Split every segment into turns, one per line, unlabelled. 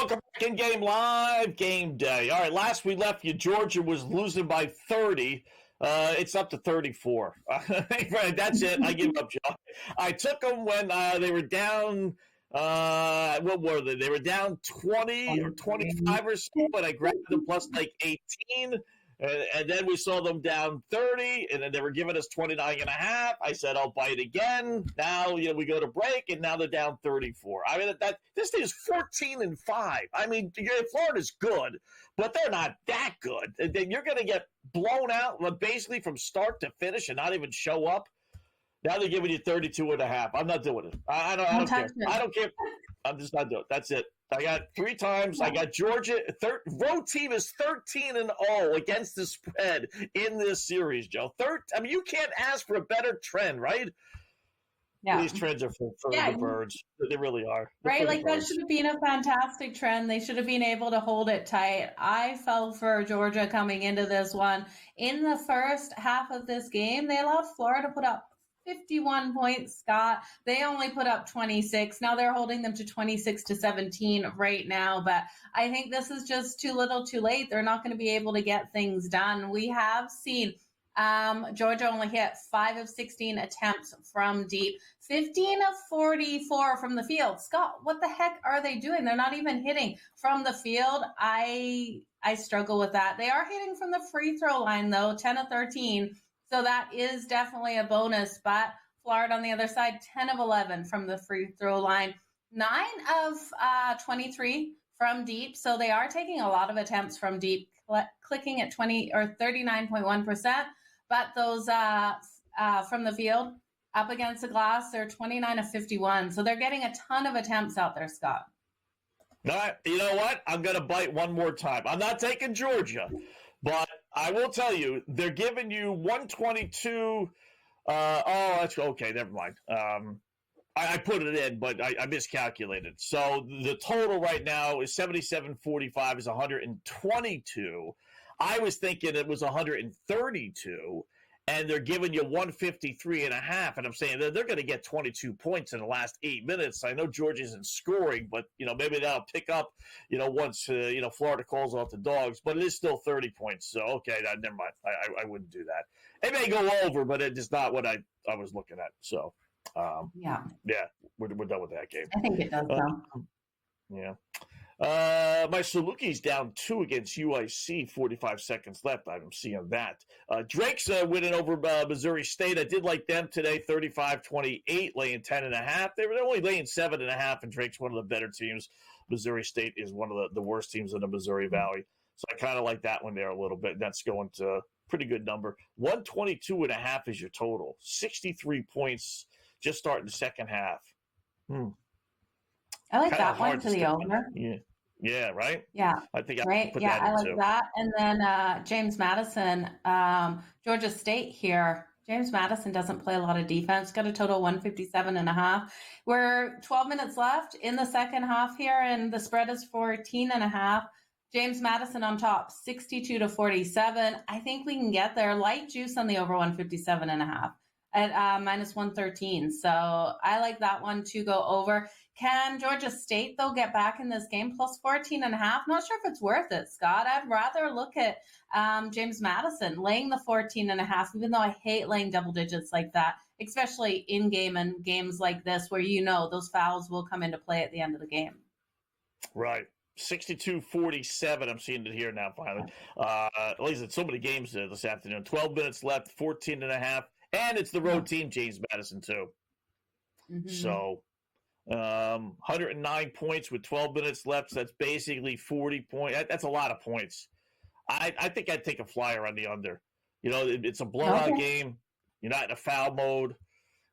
welcome back in game live, game day. All right, last we left you, Georgia was losing by 30. It's up to 34. That's it. I give up, Joe. I took them when they were down. What were they? They were down 20 or 25 or so, but I grabbed them plus like 18. And then we saw them down 30, and then they were giving us 29 and a half. I said, I'll bite again. Now, we go to break, and now they're down 34. I mean, this thing is 14-5. I mean, Florida's good, but they're not that good. Then you're going to get blown out basically from start to finish and not even show up. Now they're giving you 32 and a half. I'm not doing it. I don't care. I don't care. I'm just not doing it. That's it. I got 3 times. I got Georgia. Road team is 13-0 against the spread in this series, Joe. I mean, you can't ask for a better trend, right?
Yeah.
These trends are for the birds. They really are.
Right? Like, that should have been a fantastic trend. They should have been able to hold it tight. I fell for Georgia coming into this one. In the first half of this game, they allowed Florida to put up 51 points, Scott. They only put up 26. Now they're holding them to 26-17 right now, but I think this is just too little too late. They're not going to be able to get things done. We have seen Georgia only hit 5 of 16 attempts from deep, 15 of 44 from the field. Scott, what the heck are they doing? They're not even hitting from the field. I struggle with that. They are hitting from the free throw line, though, 10 of 13. So that is definitely a bonus. But Florida on the other side, 10 of 11 from the free throw line, 9 of 23 from deep. So they are taking a lot of attempts from deep, clicking at 20 or 39.1%. But those from the field up against the glass, they're 29 of 51. So they're getting a ton of attempts out there, Scott.
All right, you know what? I'm going to bite one more time. I'm not taking Georgia, but I will tell you, they're giving you 122. That's okay. Never mind. I put it in, but I miscalculated. So the total right now is 77.45 is 122. I was thinking it was 132, and they're giving you 153 and a half. And I'm saying they're going to get 22 points in the last 8 minutes. I know Georgia isn't scoring, but maybe that'll pick up, once Florida calls off the dogs. But it is still 30 points. So okay, never mind. I wouldn't do that. It may go over, but it is not what I was looking at. So yeah, we're done with that game.
I think it does though.
Yeah. My Salukis down 2 against UIC, 45 seconds left. I'm seeing that. Drake's winning over Missouri State. I did like them today, 35-28, laying 10.5. They were only laying 7.5, and Drake's one of the better teams. Missouri State is one of the worst teams in the Missouri Valley. So I kind of like that one there a little bit. That's going to pretty good number. 122.5 is your total. 63 points just starting the second half.
I like that one to the over.
Yeah, right?
Yeah.
I think
right. Yeah, I like that. And then James Madison, Georgia State here. James Madison doesn't play a lot of defense. Got a total 157.5. We're 12 minutes left in the second half here, and the spread is 14.5. James Madison on top, 62-47. I think we can get there. Light juice on the over 157.5 at minus 113. So I like that one to go over. Can Georgia State, though, get back in this game? Plus 14.5. Not sure if it's worth it, Scott. I'd rather look at James Madison laying the 14.5, even though I hate laying double digits like that, especially in game and games like this where those fouls will come into play at the end of the game.
Right. 62-47. I'm seeing it here now, finally. At least it's so many games this afternoon. 12 minutes left, 14.5. And it's the road team, James Madison, too. Mm-hmm. So 109 points with 12 minutes left. So that's basically 40 points. That's a lot of points. I think I'd take a flyer on the under. It's a blowout game. You're not in a foul mode.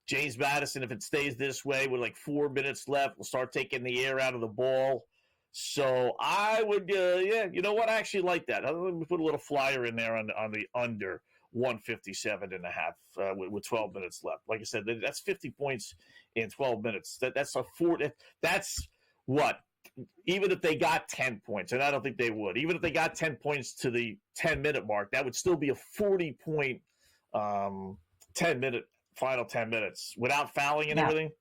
James Madison, if it stays this way with like 4 minutes left, will start taking the air out of the ball. So I would, you know what? I actually like that. I'm put a little flyer in there on the under 157.5 with 12 minutes left. Like I said, that's 50 points in 12 minutes. That's a 40. That's what? Even if they got 10 points, and I don't think they would. Even if they got 10 points to the 10-minute mark, that would still be a 40-point 10-minute final 10 minutes without fouling and everything.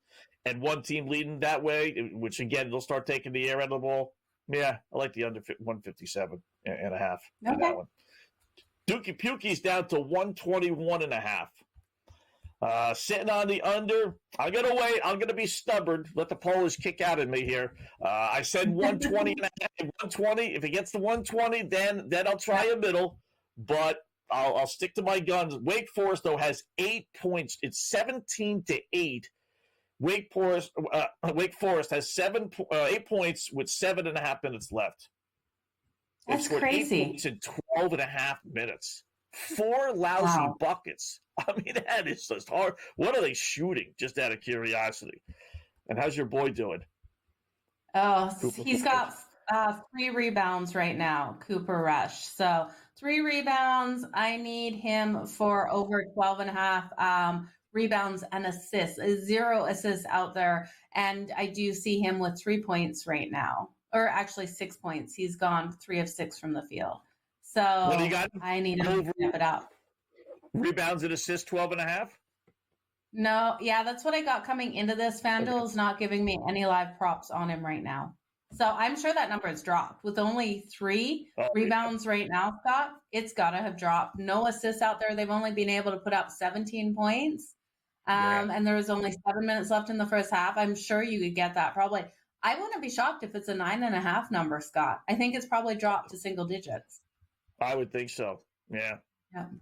And one team leading that way, which again they'll start taking the air out of the ball. Yeah, I like the under 157 and a half in
Okay.
that one. Dookie Pukey's down to 121 and a half. Sitting on the under. I'm going to wait. I'm going to be stubborn. Let the Polish kick out at me here. I said 120 and a half. 120. If it gets to 120, then I'll try a middle. But I'll stick to my guns. Wake Forest, though, has 8 points. It's 17-8. Wake Forest has 8 points with 7.5 minutes left.
That's crazy.
8 points in 12.5 minutes. 4 lousy buckets. I mean, that is just hard. What are they shooting, just out of curiosity? And how's your boy doing?
Oh, he's got 3 rebounds right now, Cooper Rush. So 3 rebounds. I need him for over 12.5 rebounds and assists. 0 assists out there. And I do see him with 3 points right now. Or actually 6 points. He's gone 3 of 6 from the field. So
what do you got?
I need him to step it up.
Rebounds and assists, 12.5?
No, yeah, that's what I got coming into this. FanDuel is not giving me any live props on him right now. So I'm sure that number has dropped. With only 3 rebounds right now, Scott, it's got to have dropped. No assists out there. They've only been able to put up 17 points. And there was only 7 minutes left in the first half. I'm sure you could get that probably. I wouldn't be shocked if it's a 9.5 number, Scott. I think it's probably dropped to single digits.
I would think so. Yeah.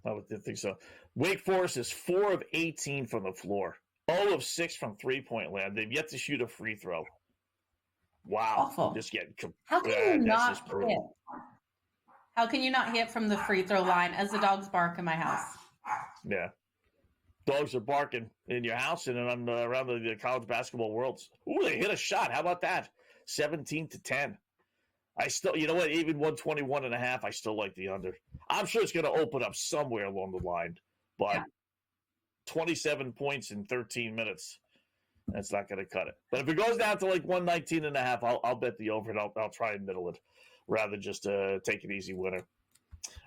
I would think so. Wake Forest is 4 of 18 from the floor, 0 of 6 from 3-point land. They've yet to shoot a free throw. Wow.
Awful.
Just getting
How can you not hit? How can you not hit from the free throw line as the dogs bark in my house?
Yeah. Dogs are barking in your house and around the college basketball worlds. Ooh, they hit a shot. How about that? 17-10. I still, you know what, even 121 and a half, I still like the under. I'm sure it's going to open up somewhere along the line, but 27 points in 13 minutes, that's not going to cut it. But if it goes down to like 119 and a half, I'll bet the over, and I'll try and middle it rather than just take an easy winner.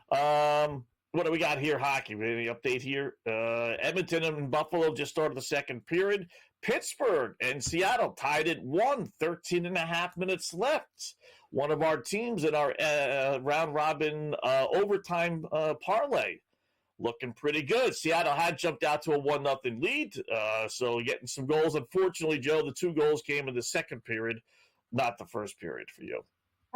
What do we got here, hockey? Any update here? Edmonton and Buffalo just started the second period. Pittsburgh and Seattle tied at 1, 13 and a half minutes left. One of our teams in our round-robin overtime parlay looking pretty good. Seattle had jumped out to a 1-0 lead, so getting some goals. Unfortunately, Joe, the 2 goals came in the second period, not the first period for you.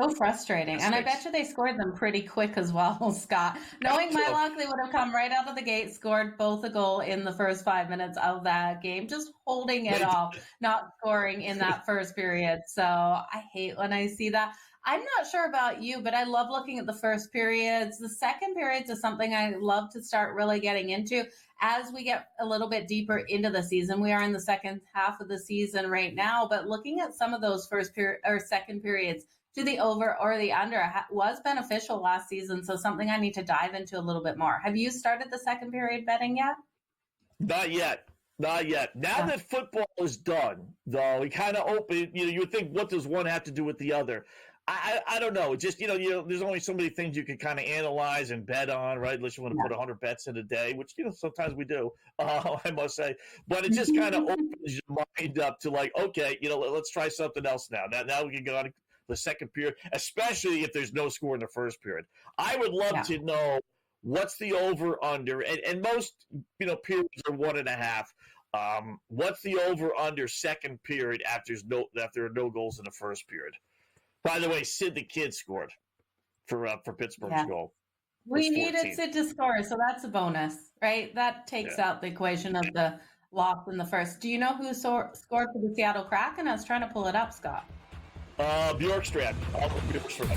So frustrating. And I bet you they scored them pretty quick as well, Scott. Knowing my luck, they would have come right out of the gate, scored both a goal in the first 5 minutes of that game, just holding it off, not scoring in that first period. So I hate when I see that. I'm not sure about you, but I love looking at the first periods. The second periods is something I love to start really getting into as we get a little bit deeper into the season. We are in the second half of the season right now, but looking at some of those first period or second periods to the over or the under was beneficial last season. So something I need to dive into a little bit more. Have you started the second period betting yet?
Not yet. Now that football is done, though, we kind of open, you would think, what does one have to do with the other? I don't know. Just, there's only so many things you can kind of analyze and bet on, right? Unless you want to put 100 bets in a day, which, sometimes we do, I must say. But it just kind of opens your mind up to like, okay, let's try something else now. Now we can go on the second period, especially if there's no score in the first period. I would love to know what's the over under, and most periods are 1.5. What's the over under second period after there are no goals in the first period? By the way, Sid the Kid scored for Pittsburgh's goal.
We needed Sid to score, so that's a bonus, right? That takes out the equation of the loss in the first. Do you know who scored for the Seattle Kraken? I was trying to pull it up, Scott.
Bjorkstrand. Bjorkstrand.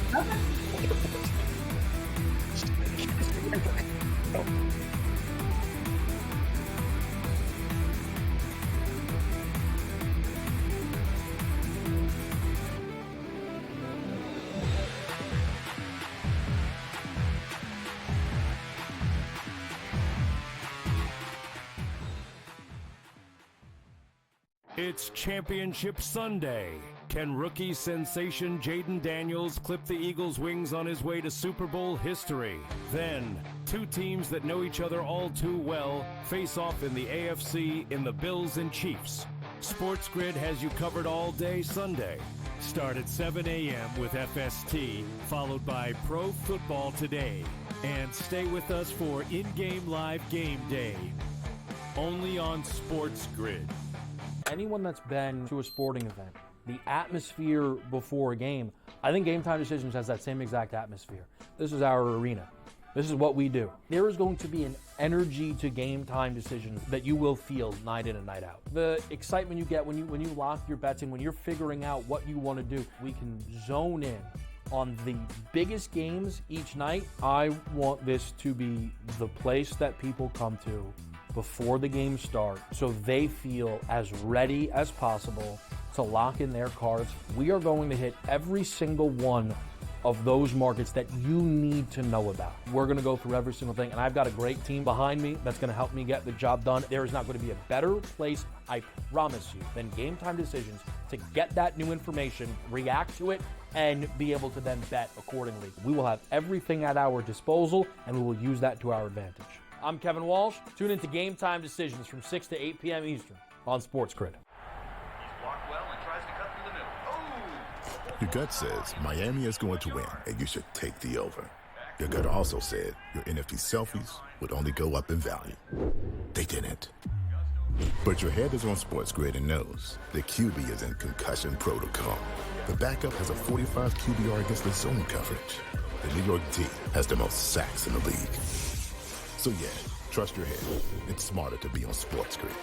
It's Championship Sunday. Can rookie sensation Jaden Daniels clip the Eagles' wings on his way to Super Bowl history? Then, 2 teams that know each other all too well face off in the AFC in the Bills and Chiefs. SportsGrid has you covered all day Sunday. Start at 7 a.m. with FST, followed by Pro Football Today. And stay with us for in-game live game day, only on SportsGrid.
Anyone that's been to a sporting event, the atmosphere before a game, I think Game Time Decisions has that same exact atmosphere. This is our arena. This is what we do. There is going to be an energy to Game Time Decisions that you will feel night in and night out. The excitement you get when you lock your bets in, when you're figuring out what you want to do, we can zone in on the biggest games each night. I want this to be the place that people come to before the games start so they feel as ready as possible to lock in their cards. We are going to hit every single one of those markets that you need to know about. We're going to go through every single thing, and I've got a great team behind me that's going to help me get the job done. There is not going to be a better place, I promise you, than Game Time Decisions to get that new information, react to it, and be able to then bet accordingly. We will have everything at our disposal, and we will use that to our advantage. I'm Kevin Walsh. Tune into Game Time Decisions from 6 to 8 p.m. Eastern on SportsGrid.
Your gut says Miami is going to win, and you should take the over. Your gut also said your NFT selfies would only go up in value. They didn't. But your head is on SportsGrid and knows the QB is in concussion protocol. The backup has a 45 QBR against the zone coverage. The New York D has the most sacks in the league. So yeah, trust your head. It's smarter to be on SportsGrid.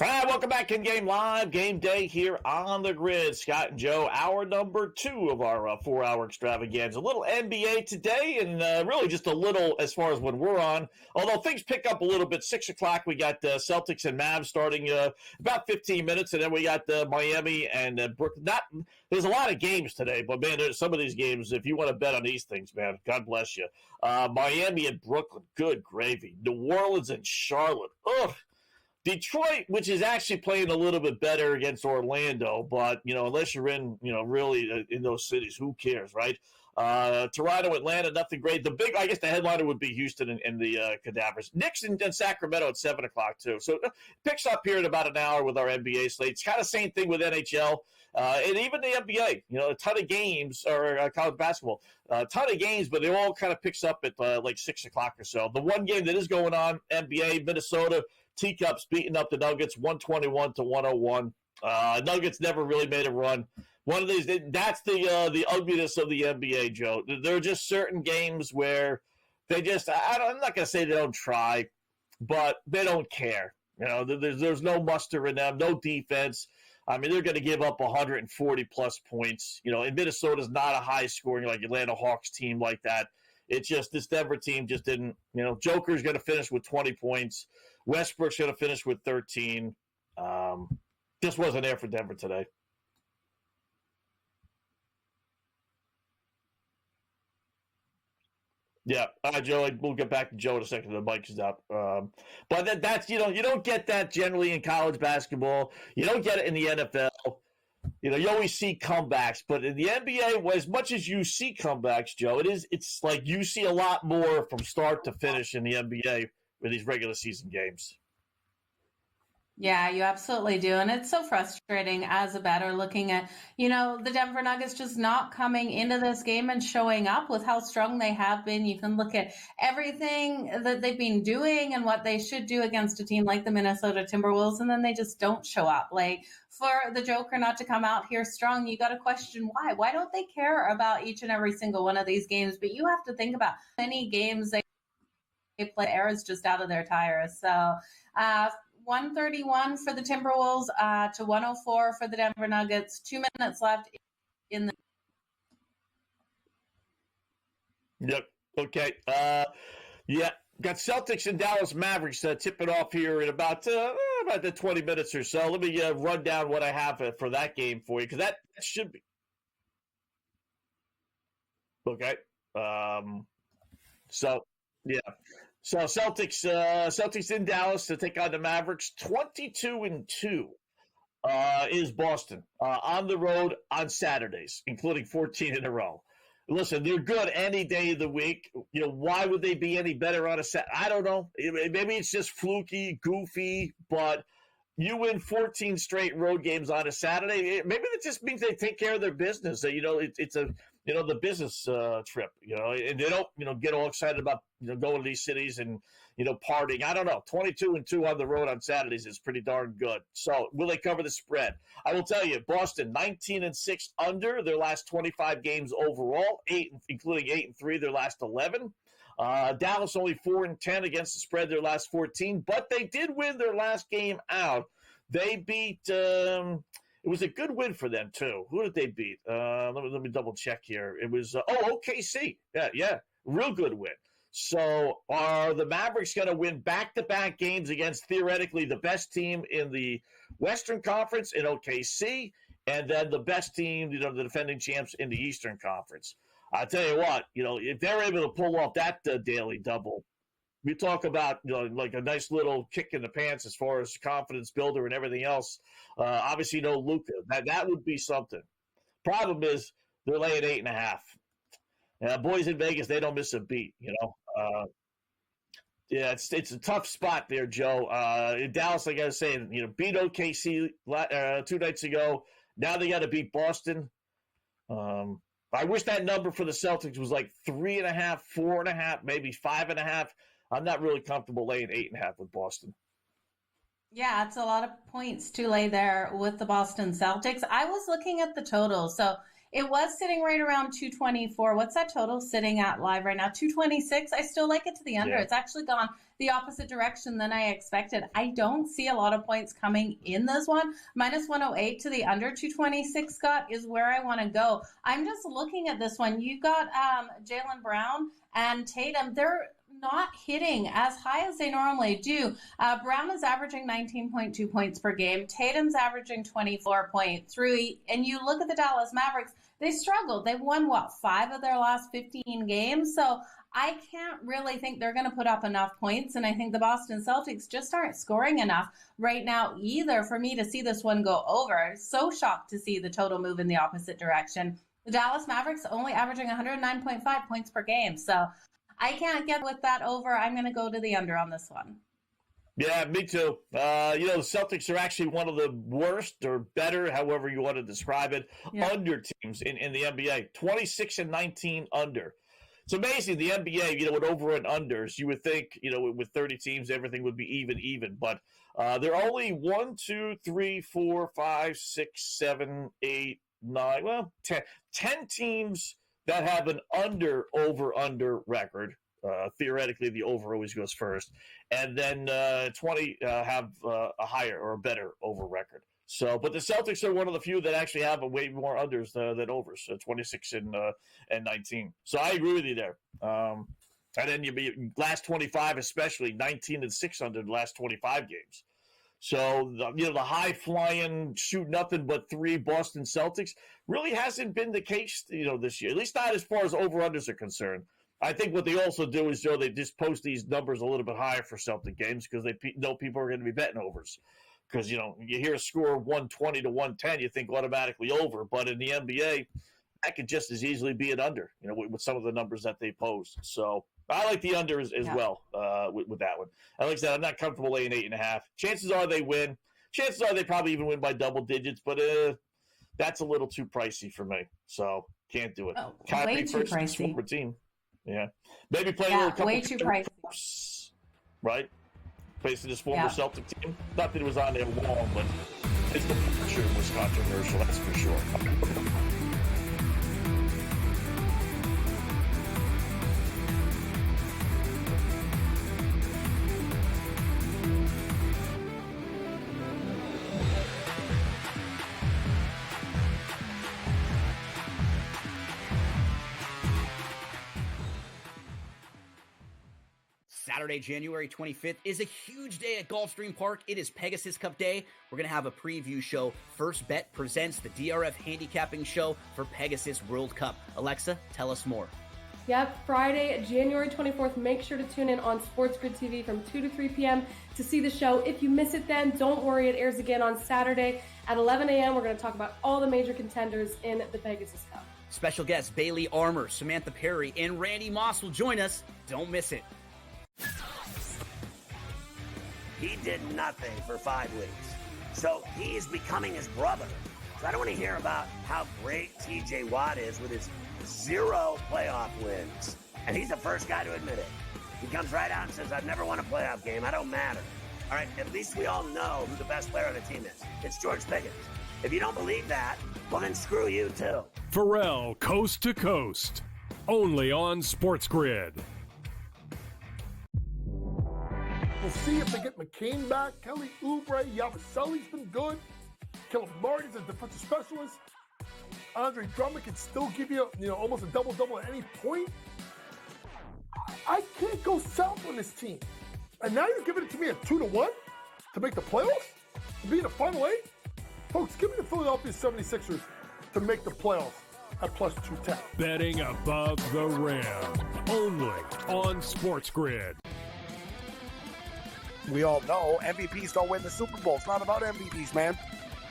All right, welcome back in Game Live, Game Day here on the grid. Scott and Joe, hour number 2 of our 4-hour extravaganza. A little NBA today, and really just a little as far as when we're on. Although things pick up a little bit. 6 o'clock, we got Celtics and Mavs starting about 15 minutes, and then we got Miami and Brooklyn. There's a lot of games today, but man, there's some of these games, if you want to bet on these things, man, God bless you. Miami and Brooklyn, good gravy. New Orleans and Charlotte, ugh. Detroit, which is actually playing a little bit better against Orlando, but, unless you're in, really in those cities, who cares, right? Toronto, Atlanta, nothing great. I guess the headliner would be Houston and the Cadavers. Knicks and Sacramento at 7 o'clock, too. So it picks up here in about an hour with our NBA slate. It's kind of same thing with NHL and even the NBA. A ton of games, or college basketball, a ton of games, but it all kind of picks up at like 6 o'clock or so. The one game that is going on, NBA, Minnesota, Teacups beating up the Nuggets 121-101. Nuggets never really made a run. One of these, that's the ugliness of the NBA, Joe. There are just certain games where they just, I'm not going to say they don't try, but they don't care. There's no muster in them, no defense. I mean, they're going to give up 140-plus points. And Minnesota's not a high-scoring, like Atlanta Hawks team like that. It's just this Denver team just didn't, Joker's going to finish with 20 points. Westbrook's going to finish with 13. Just wasn't there for Denver today. Yeah, Joe, we'll get back to Joe in a second. The mic is up. But that's, you don't get that generally in college basketball. You don't get it in the NFL. You always see comebacks, but in the NBA, as much as you see comebacks, Joe, it's like you see a lot more from start to finish in the NBA with these regular season games.
Yeah, you absolutely do. And it's so frustrating as a bettor looking at, the Denver Nuggets just not coming into this game and showing up with how strong they have been. You can look at everything that they've been doing and what they should do against a team like the Minnesota Timberwolves, and then they just don't show up. Like, for the Joker not to come out here strong, you got to question why. Why don't they care about each and every single one of these games? But you have to think about many games they play, air is just out of their tires. So, 131 for the Timberwolves to 104 for the Denver Nuggets. 2 minutes left in the.
Yep. Okay. Yeah. Got Celtics and Dallas Mavericks tipping off here in about the 20 minutes or so. Let me run down what I have for that game for you, because that should be. Okay. So, yeah. So Celtics in Dallas to take on the Mavericks. 22-2 is Boston on the road on Saturdays, including 14 in a row. Listen, they're good any day of the week. You know, why would they be any better on a Saturday? I don't know. Maybe it's just fluky, goofy, but you win 14 straight road games on a Saturday. Maybe that just means they take care of their business. You know, it's a the business trip. You know, and they don't get all excited about going to these cities and partying. I don't know. 22-2 on the road on Saturdays is pretty darn good. So will they cover the spread? I will tell you, Boston 19-6 under their last 25 games overall, including 8-3 their last 11. Dallas only 4-10 against the spread their last 14, but they did win their last game out. They beat. It was a good win for them too. Who did they beat? Let me double check here. It was OKC. Yeah, real good win. So are the Mavericks going to win back-to-back games against theoretically the best team in the Western Conference in OKC, and then the best team, the defending champs in the Eastern Conference? I tell you what, if they're able to pull off that daily double, we talk about like a nice little kick in the pants as far as confidence builder and everything else. Obviously, no Luka. That would be something. Problem is they're laying 8.5. Boys in Vegas, they don't miss a beat. Yeah, it's a tough spot there, Joe. In Dallas, like I was saying, beat OKC 2 nights ago. Now they got to beat Boston. I wish that number for the Celtics was like 3.5, 4.5, maybe 5.5. I'm not really comfortable laying 8.5 with Boston.
Yeah, it's a lot of points to lay there with the Boston Celtics. I was looking at the total. So it was sitting right around 224. What's that total sitting at live right now? 226. I still like it to the under. Yeah. It's actually gone the opposite direction than I expected. I don't see a lot of points coming in this one. Minus 108 to the under 226, Scott, is where I want to go. I'm just looking at this one. You got Jaylen Brown and Tatum. They're not hitting as high as they normally do. Brown is averaging 19.2 points per game. Tatum's averaging 24.3. And you look at the Dallas Mavericks, they struggled. They won, 5 of their last 15 games? So I can't really think they're going to put up enough points. And I think the Boston Celtics just aren't scoring enough right now either for me to see this one go over. So shocked to see the total move in the opposite direction. The Dallas Mavericks only averaging 109.5 points per game. So I can't get with that over. I'm going to go to the under on this one.
Yeah, me too. The Celtics are actually one of the worst or better, however you want to describe it, under teams in the NBA. 26-19 under. It's amazing. The NBA, with over and unders, you would think, with 30 teams, everything would be even. But they're only 1, 2, 3, 4, 5, 6, 7, 8, 9, 10 teams that have an over record. Theoretically, the over always goes first. And then 20 have a higher or a better over record. So, but the Celtics are one of the few that actually have a way more unders than overs, 26 and 19. So I agree with you there. And then you be last 25, especially 19-6 under the last 25 games. So, the high-flying, shoot nothing but 3 Boston Celtics really hasn't been the case, this year, at least not as far as over-unders are concerned. I think what they also do is, they just post these numbers a little bit higher for Celtic games because they know people are going to be betting overs. Because, you hear a score of 120 to 110, you think automatically over. But in the NBA, that could just as easily be an under, with some of the numbers that they post. So I like the under as well with that one. And like I said, I'm not comfortable laying 8.5. Chances are they win. Chances are they probably even win by double digits, but that's a little too pricey for me. So can't do it.
Oh, way too pricey.
Team. Yeah. Maybe play a little couple
way too pricey.
Right? Facing this former Celtic team. Not that it was on there long, but his departure was controversial, that's for sure.
Saturday, January 25th is a huge day at Gulfstream Park. It is Pegasus Cup Day. We're going to have a preview show. First Bet presents the DRF handicapping show for Pegasus World Cup. Alexa, tell us more.
Yep, Friday, January 24th. Make sure to tune in on SportsGrid TV from 2 to 3 p.m. to see the show. If you miss it then, don't worry. It airs again on Saturday at 11 a.m. We're going to talk about all the major contenders in the Pegasus Cup.
Special guests Bailey Armour, Samantha Perry, and Randy Moss will join us. Don't miss it.
He did nothing for 5 weeks, so he's becoming his brother. So I don't want to hear about how great TJ Watt is with his 0 playoff wins. And he's the first guy to admit it. He comes right out and says, I've never won a playoff game. I don't matter. All right, at least we all know who the best player on the team is. It's George Pickens. If you don't believe that, well, then screw you, too.
Pharrell, Coast to Coast, only on SportsGrid.
We'll see if they get McCain back. Kelly Oubre, Yabusele's been good. Caleb Martin's a defensive specialist. Andre Drummond can still give you, almost a double-double at any point. I can't go south on this team. And now you're giving it to me at 2-1 to make the playoffs? To be in the Final 8? Folks, give me the Philadelphia 76ers to make the playoffs at plus 210.
Betting above the rim, only on SportsGrid.
We all know MVPs don't win the Super Bowl. It's not about MVPs, man.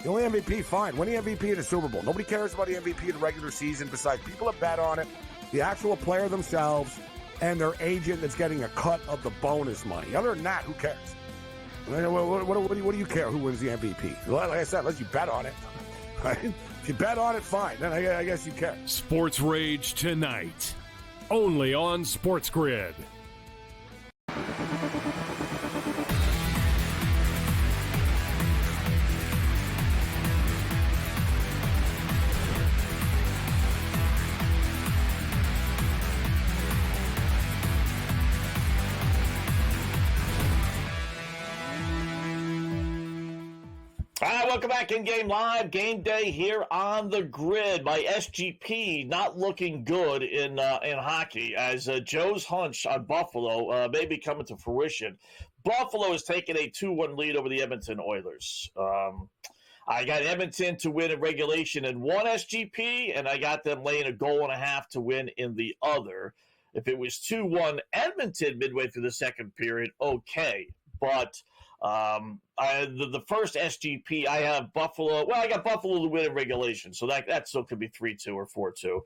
The only MVP, fine. Win the MVP in the Super Bowl. Nobody cares about the MVP in the regular season besides people that bet on it, the actual player themselves, and their agent that's getting a cut of the bonus money. Other than that, who cares? What do you care who wins the MVP? Like I said, unless you bet on it. Right? If you bet on it, fine. Then I guess you care.
Sports Rage tonight, only on SportsGrid.
All right, welcome back in Game Live. Game Day here on the grid. My SGP not looking good in hockey as Joe's hunch on Buffalo may be coming to fruition. Buffalo is taking a 2-1 lead over the Edmonton Oilers. I got Edmonton to win in regulation in one SGP, and I got them laying a goal and a half to win in the other. If it was 2-1 Edmonton midway through the second period, okay. But the first SGP, I have Buffalo. Well, I got Buffalo to win in regulation, so that still could be 3-2 or 4-2.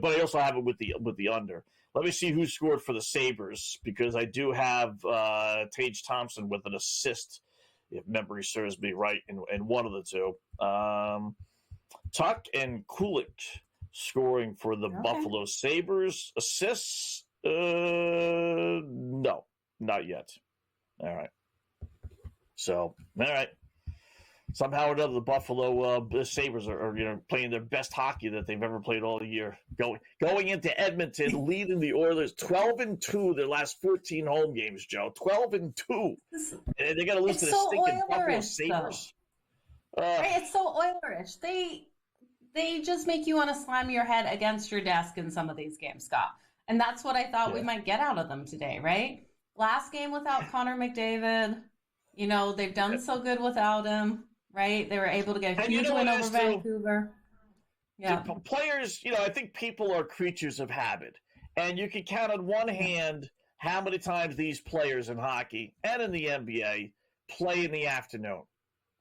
But I also have it with the under. Let me see who scored for the Sabres, because I do have Tage Thompson with an assist, if memory serves me right, in one of the two. Tuck and Kulik scoring for the Buffalo Sabres. Assists? No, not yet. All right. So, all right. Somehow or another, the Buffalo Sabres are playing their best hockey that they've ever played all year. Going into Edmonton, leading the Oilers 12-2 their last 14 home games, Joe. 12-2. And they're going to lose to the stinking Buffalo Sabres.
Right? It's so Oilerish. They just make you want to slam your head against your desk in some of these games, Scott. And that's what I thought we might get out of them today, right? Last game without Connor McDavid. They've done so good without him, right? They were able to get a huge win over Vancouver. Yeah.
Players, I think people are creatures of habit. And you can count on one hand how many times these players in hockey and in the NBA play in the afternoon.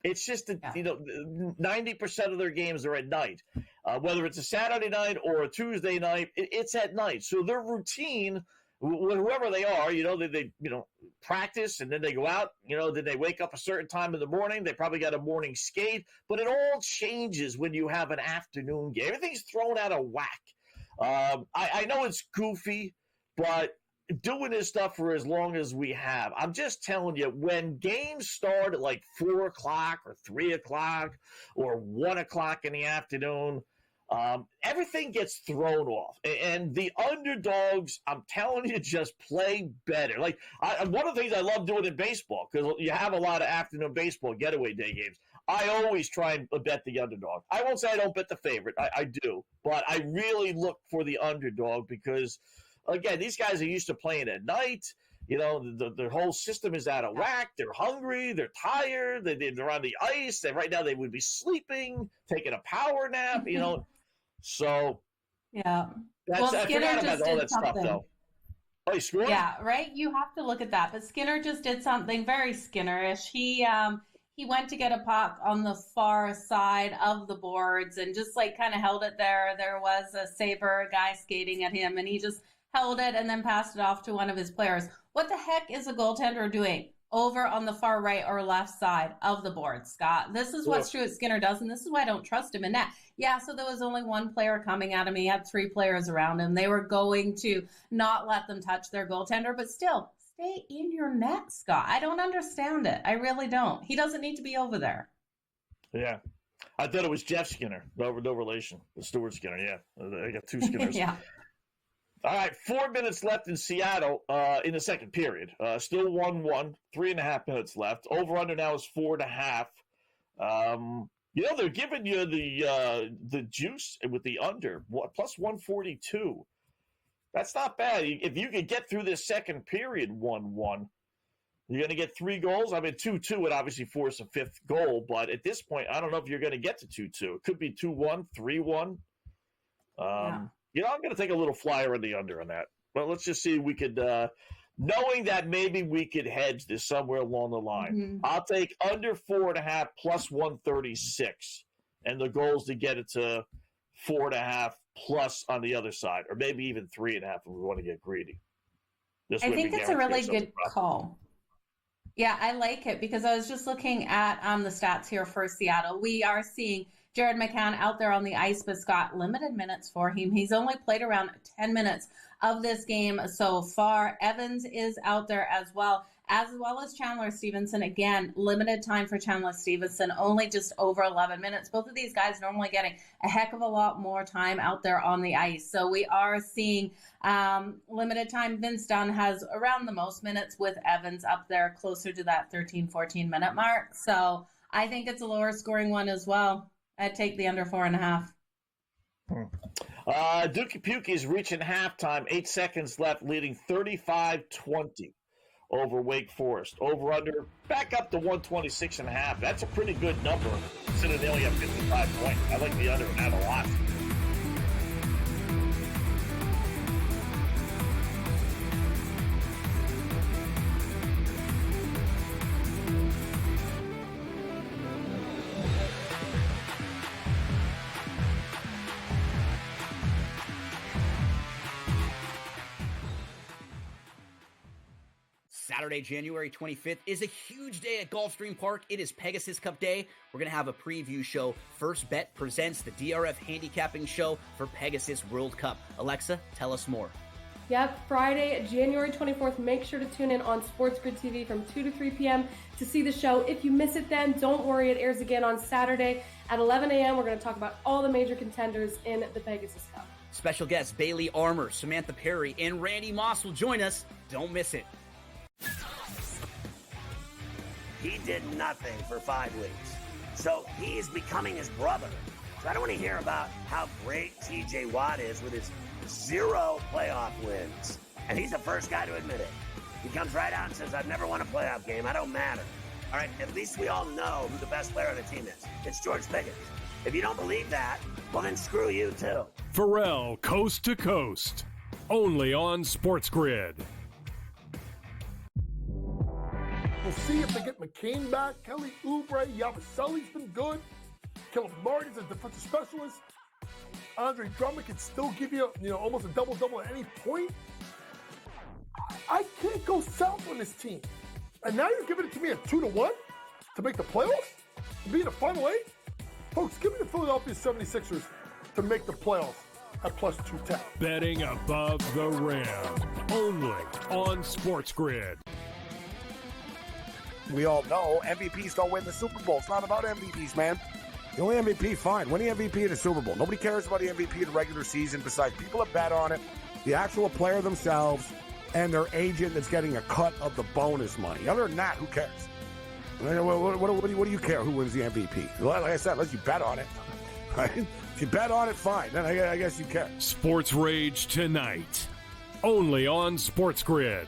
It's just that, 90% of their games are at night. Whether it's a Saturday night or a Tuesday night, it's at night. So their routine, whoever they are, they practice and then they go out, then they wake up a certain time in the morning. They probably got a morning skate, but it all changes when you have an afternoon game. Everything's thrown out of whack. I know it's goofy, but doing this stuff for as long as we have, I'm just telling you, when games start at like 4 o'clock or 3 o'clock or 1 o'clock in the afternoon, everything gets thrown off. And the underdogs, I'm telling you, just play better. Like, one of the things I love doing in baseball, because you have a lot of afternoon baseball getaway day games, I always try and bet the underdog. I won't say I don't bet the favorite. I do. But I really look for the underdog because, again, these guys are used to playing at night. The whole system is out of whack. They're hungry. They're tired. They're on the ice. Right now they would be sleeping, taking a power nap, So, I forgot about all that stuff, though. Oh, he scored?
Yeah, right? You have to look at that. But Skinner just did something very Skinnerish. He went to get a puck on the far side of the boards and just like kind of held it there. There was a Sabre guy skating at him, and he just held it and then passed it off to one of his players. What the heck is a goaltender doing over on the far right or left side of the board, Scott? This is what Stuart Skinner does, and this is why I don't trust him in net. Yeah, so there was only one player coming at him. He had 3 players around him. They were going to not let them touch their goaltender, but still, stay in your net, Scott. I don't understand it. I really don't. He doesn't need to be over there.
Yeah. I thought it was Jeff Skinner. No relation. The Stuart Skinner, yeah. I got 2 Skinners.
Yeah.
All right, 4 minutes left in Seattle in the second period. Still 1-1, 3.5 minutes left. Over-under now is 4.5. They're giving you the juice with the under, plus 142. That's not bad. If you could get through this second period 1-1, you're going to get 3 goals. I mean, 2-2 would obviously force a 5th goal, but at this point, I don't know if you're going to get to 2-2. It could be 2-1, 3-1. I'm going to take a little flyer on the under on that. But let's just see if we could, knowing that maybe we could hedge this somewhere along the line. Mm-hmm. I'll take under 4.5 plus 136, and the goal is to get it to 4.5 plus on the other side, or maybe even 3.5 if we want to get greedy.
I think it's a really good call. Yeah, I like it because I was just looking at the stats here for Seattle. We are seeing Jared McCann out there on the ice, but Scott, limited minutes for him. He's only played around 10 minutes of this game so far. Evans is out there as well as Chandler Stevenson. Again, limited time for Chandler Stevenson, only just over 11 minutes. Both of these guys normally getting a heck of a lot more time out there on the ice. So we are seeing limited time. Vince Dunn has around the most minutes, with Evans up there closer to that 13, 14-minute mark. So I think it's a lower scoring one as well. I'd take the under 4.5.
Dookie Puke is reaching halftime. 8 seconds left, leading 35-20 over Wake Forest. Over under back up to 126.5. That's a pretty good number, considering they only have 55 points. I like the under in that a lot.
Saturday, January 25th is a huge day at Gulfstream Park. It is Pegasus Cup Day. We're going to have a preview show. First Bet presents the DRF handicapping show for Pegasus World Cup. Alexa, tell us more.
Yep, Friday, January 24th. Make sure to tune in on SportsGrid TV from 2 to 3 p.m. to see the show. If you miss it then, don't worry. It airs again on Saturday at 11 a.m. We're going to talk about all the major contenders in the Pegasus Cup.
Special guests Bailey Armour, Samantha Perry, and Randy Moss will join us. Don't miss it.
He did nothing for 5 weeks. So he's becoming his brother. So I don't want to hear about how great TJ Watt is with his 0 playoff wins. And he's the first guy to admit it. He comes right out and says, I've never won a playoff game. I don't matter. All right, at least we all know who the best player on the team is. It's George Pickens. If you don't believe that, well, then screw you too.
Pharrell, Coast to Coast. Only on SportsGrid.
We'll see if they get McCain back. Kelly Oubre, Yabusele's been good. Caleb Martin's a defensive specialist. Andre Drummond can still give you, almost a double-double at any point. I can't go south on this team. And now you're giving it to me at 2-1 to make the playoffs? To be in the Final 8? Folks, give me the Philadelphia 76ers to make the playoffs at plus 210.
Betting above the rim. Only on SportsGrid.
We all know MVPs don't win the Super Bowl. It's not about MVPs, man. The only MVP, fine. Win the MVP in the Super Bowl. Nobody cares about the MVP in the regular season besides people that bet on it, the actual player themselves, and their agent that's getting a cut of the bonus money. Other than that, who cares? What do you care who wins the MVP? Like I said, unless you bet on it. Right? If you bet on it, fine. Then I guess you care.
Sports Rage tonight. Only on SportsGrid.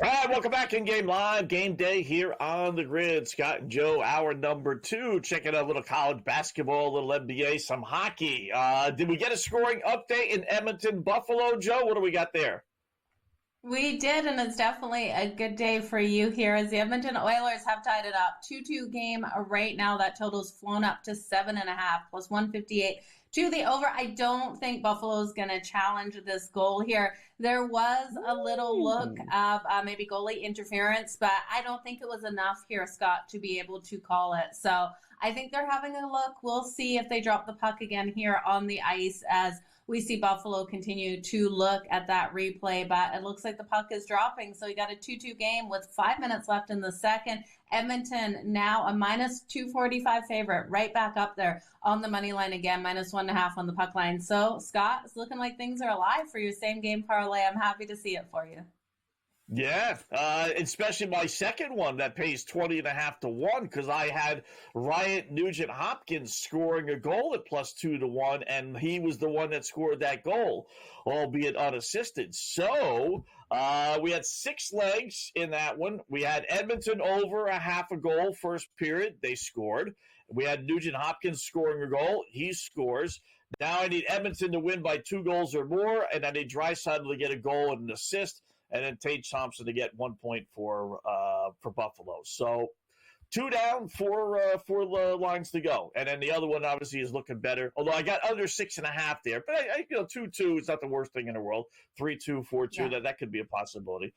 All right, welcome back in Game Live, Game Day here on the grid. Scott and Joe, hour number 2, checking out a little college basketball, a little NBA, some hockey. Did we get a scoring update in Edmonton, Buffalo, Joe? What do we got there?
We did, and it's definitely a good day for you here as the Edmonton Oilers have tied it up. 2-2 game right now. That total's flown up to 7.5 plus 158 to the over. I don't think Buffalo's going to challenge this goal here. There was a little look of maybe goalie interference, but I don't think it was enough here, Scott, to be able to call it. So I think they're having a look. We'll see if they drop the puck again here on the ice as we see Buffalo continue to look at that replay, but it looks like the puck is dropping. So you got a 2-2 game with 5 minutes left in the second. Edmonton now a minus 245 favorite, right back up there on the money line again, minus 1.5 on the puck line. So, Scott, it's looking like things are alive for your same game parlay. I'm happy to see it for you.
Yeah, especially my second one that pays 20.5 to 1 because I had Ryan Nugent-Hopkins scoring a goal at plus 2 to 1, and he was the one that scored that goal, albeit unassisted. So we had 6 legs in that one. We had Edmonton over a half a goal first period. They scored. We had Nugent-Hopkins scoring a goal. He scores. Now I need Edmonton to win by 2 goals or more, and I need Draisaitl to get a goal and an assist. And then Tage Thompson to get 1 point for Buffalo. So 2 down, 4 lines to go. And then the other one obviously is looking better. Although I got under 6.5 there, but 2-2 is not the worst thing in the world. 3-2, 4-2, that could be a possibility.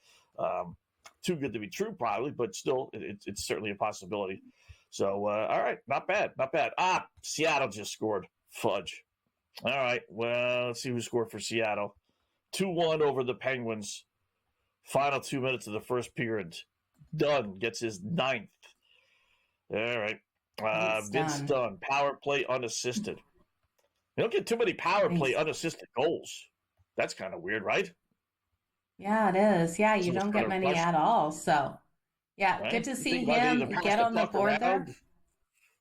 Too good to be true, probably, but still, it's certainly a possibility. So all right, not bad. Seattle just scored. Fudge. All right, well, let's see who scored for Seattle. 2-1 over the Penguins. Final 2 minutes of the first period. Dunn gets his 9th. All right. Vince Dunn, power play unassisted. You don't get too many power play unassisted goals. That's kind of weird, right?
Yeah, it is. Yeah, you don't get many at all. So, yeah, right? Good to see him get on the board there.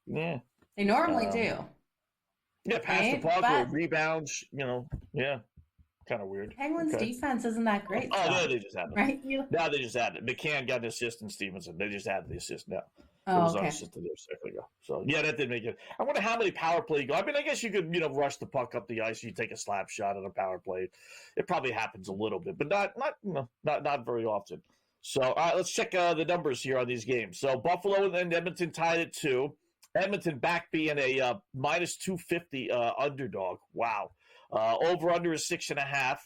Yeah.
They normally do.
Yeah, pass the puck or rebounds, yeah. Kind of weird.
Penguins' defense isn't that great.
Oh, no, they just added it.
Right?
Now they just added it. McCann got an assist in Stevenson. They just added the assist now.
Oh,
it was
okay.
unassisted there a second ago. So, yeah, that did make it. I wonder how many power play go. I mean, I guess you could, rush the puck up the ice. You take a slap shot on a power play. It probably happens a little bit, but not very often. So, all right, let's check the numbers here on these games. So, Buffalo and Edmonton tied at 2. Edmonton back being a minus 250 underdog. Wow. Over-under is 6.5.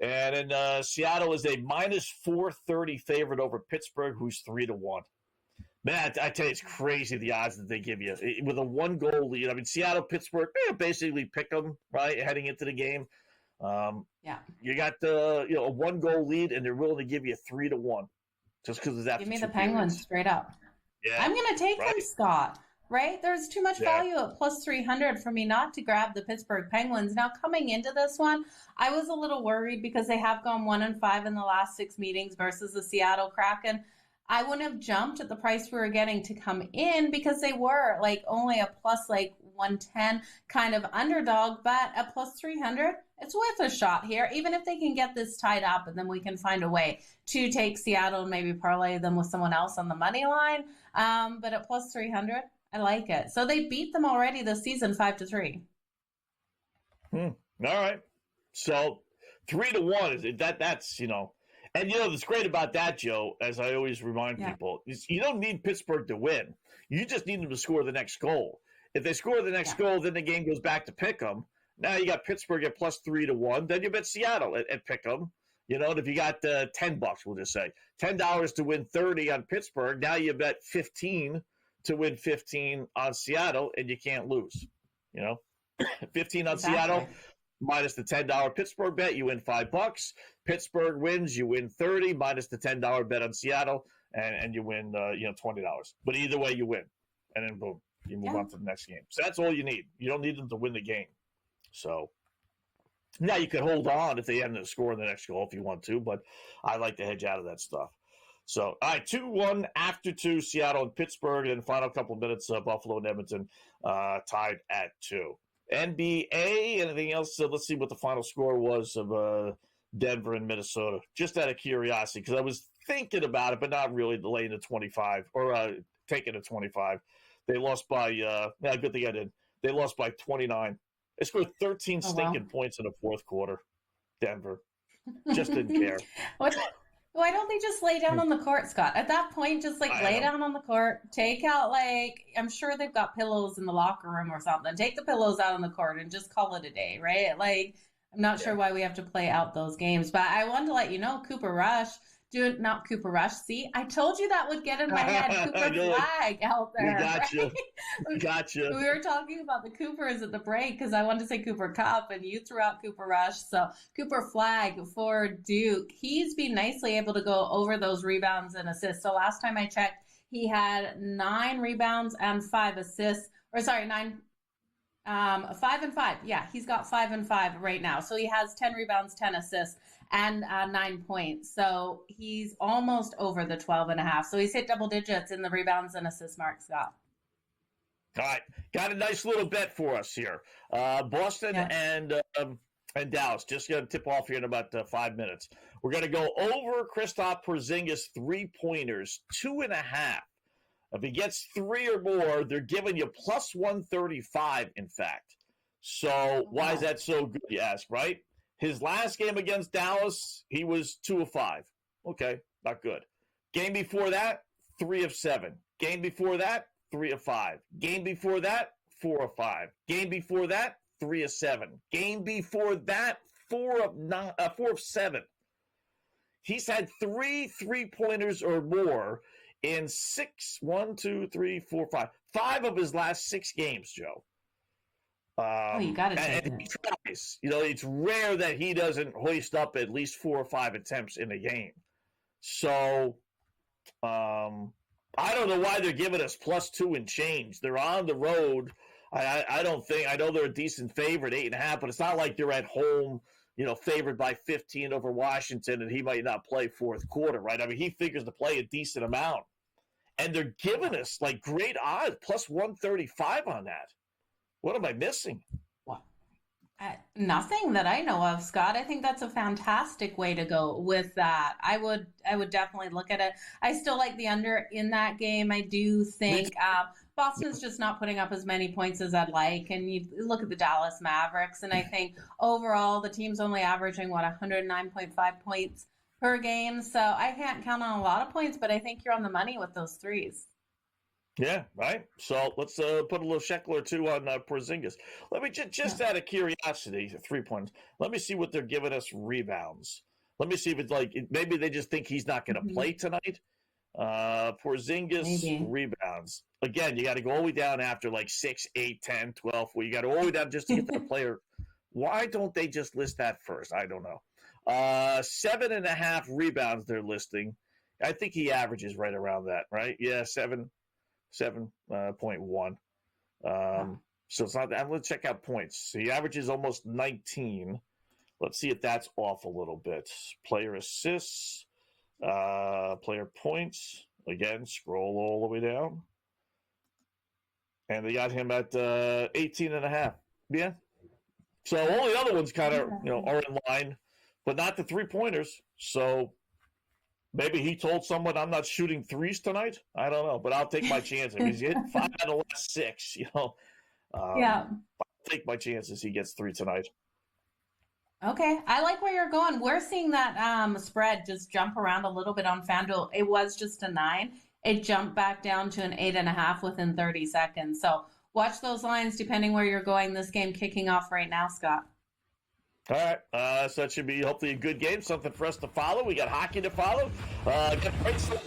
And then Seattle is a minus 430 favorite over Pittsburgh, who's 3 to 1. Man, I tell you, it's crazy the odds that they give you with a 1-goal lead. I mean, Seattle, Pittsburgh, basically pick them right heading into the game.
Yeah,
you got a 1-goal lead, and they're willing to give you 3 to 1 just because of that.
Give me the Penguins straight up.
Yeah,
I'm going to take them, Scott. Right? There's too much value at plus 300 for me not to grab the Pittsburgh Penguins. Now, coming into this one, I was a little worried because they have gone 1-5 in the last 6 meetings versus the Seattle Kraken. I wouldn't have jumped at the price we were getting to come in because they were only a plus 110 kind of underdog, but at plus 300, it's worth a shot here, even if they can get this tied up and then we can find a way to take Seattle and maybe parlay them with someone else on the money line. But at plus 300, I like it. So they beat them already this season 5-3.
All right. So 3 to 1 is that's and what's great about that, Joe, as I always remind people, is you don't need Pittsburgh to win. You just need them to score the next goal. If they score the next goal, then the game goes back to pick 'em. Now you got Pittsburgh at plus 3 to 1. Then you bet Seattle at pick 'em. And if you got $10, we'll just say $10 to win 30 on Pittsburgh. Now you bet 15 to win 15 on Seattle, and you can't lose. 15 on Seattle minus the $10 Pittsburgh bet, you win $5. Pittsburgh wins, you win 30 minus the $10 bet on Seattle, and you win $20. But either way, you win, and then boom, you move on to the next game. So that's all you need. You don't need them to win the game. So now you could hold on if they end up scoring the next goal if you want to, but I like to hedge out of that stuff. So, all right, 2-1 after 2, Seattle and Pittsburgh, and final couple of minutes, Buffalo and Edmonton tied at 2. NBA, anything else? Let's see what the final score was of Denver and Minnesota, just out of curiosity, because I was thinking about it, but not really delaying to 25 or taking to 25. They lost by, good thing I did. They lost by 29. They scored 13 stinking points in the fourth quarter, Denver. Just didn't care.
Why don't they just lay down on the court, Scott? At that point, just lay down on the court, take out I'm sure they've got pillows in the locker room or something. Take the pillows out on the court and just call it a day, right? I'm not sure why we have to play out those games, but I wanted to let you know, Cooper Rush, not Cooper Rush. See, I told you that would get in my head. Cooper Flag out there.
Gotcha.
We were talking about the Coopers at the break because I wanted to say Cooper Cup, and you threw out Cooper Rush. So Cooper Flag for Duke. He's been nicely able to go over those rebounds and assists. So last time I checked, he had 9 rebounds and 5 assists. 5 and 5. Yeah, he's got 5 and 5 right now. So he has 10 rebounds, 10 assists, and 9 points. So he's almost over the 12.5. So he's hit double digits in the rebounds and assist mark, Scott.
All right. Got a nice little bet for us here. Boston and Dallas. Just going to tip off here in about 5 minutes. We're going to go over Kristaps Porzingis 3-pointers, 2.5. If he gets 3 or more, they're giving you plus 135, in fact. So why is that so good, you ask, right? His last game against Dallas, he was 2 of 5. Okay, not good. Game before that, 3 of 7. Game before that, 3 of 5. Game before that, 4 of 5. Game before that, 3 of 7. Game before that, 4 of 7. He's had 3 3-pointers or more in 5 of his last 6 games, Joe.
You got to say
he tries. It's rare that he doesn't hoist up at least 4 or 5 attempts in a game. So, I don't know why they're giving us plus 2 and change. They're on the road. I know they're a decent favorite, 8.5, but it's not like they're at home, favored by 15 over Washington, and he might not play fourth quarter, right? I mean, he figures to play a decent amount. And they're giving us great odds, plus 135 on that. What am I missing?
Nothing that I know of, Scott. I think that's a fantastic way to go with that. I would definitely look at it. I still like the under in that game. I do think Boston's just not putting up as many points as I'd like. And you look at the Dallas Mavericks, and I think overall the team's only averaging, 109.5 points per game. So I can't count on a lot of points, but I think you're on the money with those threes.
Yeah, right. So let's put a little shekel or two on Porzingis. Let me just out of curiosity, 3 points. Let me see what they're giving us rebounds. Let me see if it's maybe they just think he's not going to play tonight. Porzingis rebounds. Again, you got to go all the way down after 6, 8, 10, 12. Well, you got to all the way down just to get that player. Why don't they just list that first? I don't know. 7.5 rebounds they're listing. I think he averages right around that, right? Yeah, 7.1. So it's not that. I'm going to check out points. So he averages almost 19. Let's see if that's off a little bit. Player assists, player points. Again, scroll all the way down. And they got him at 18.5. Yeah. So all the other ones kind of, are in line, but not the 3-pointers. So maybe he told someone I'm not shooting threes tonight. I don't know, but I'll take my chances. He's hit 5 out of the last 6. I'll take my chances he gets 3 tonight.
Okay, I like where you're going. We're seeing that spread just jump around a little bit on FanDuel. It was just a 9. It jumped back down to an 8.5 within 30 seconds. So watch those lines depending where you're going. This game kicking off right now, Scott.
All right, so it should be hopefully a good game, something for us to follow. We got hockey to follow. Got great stuff.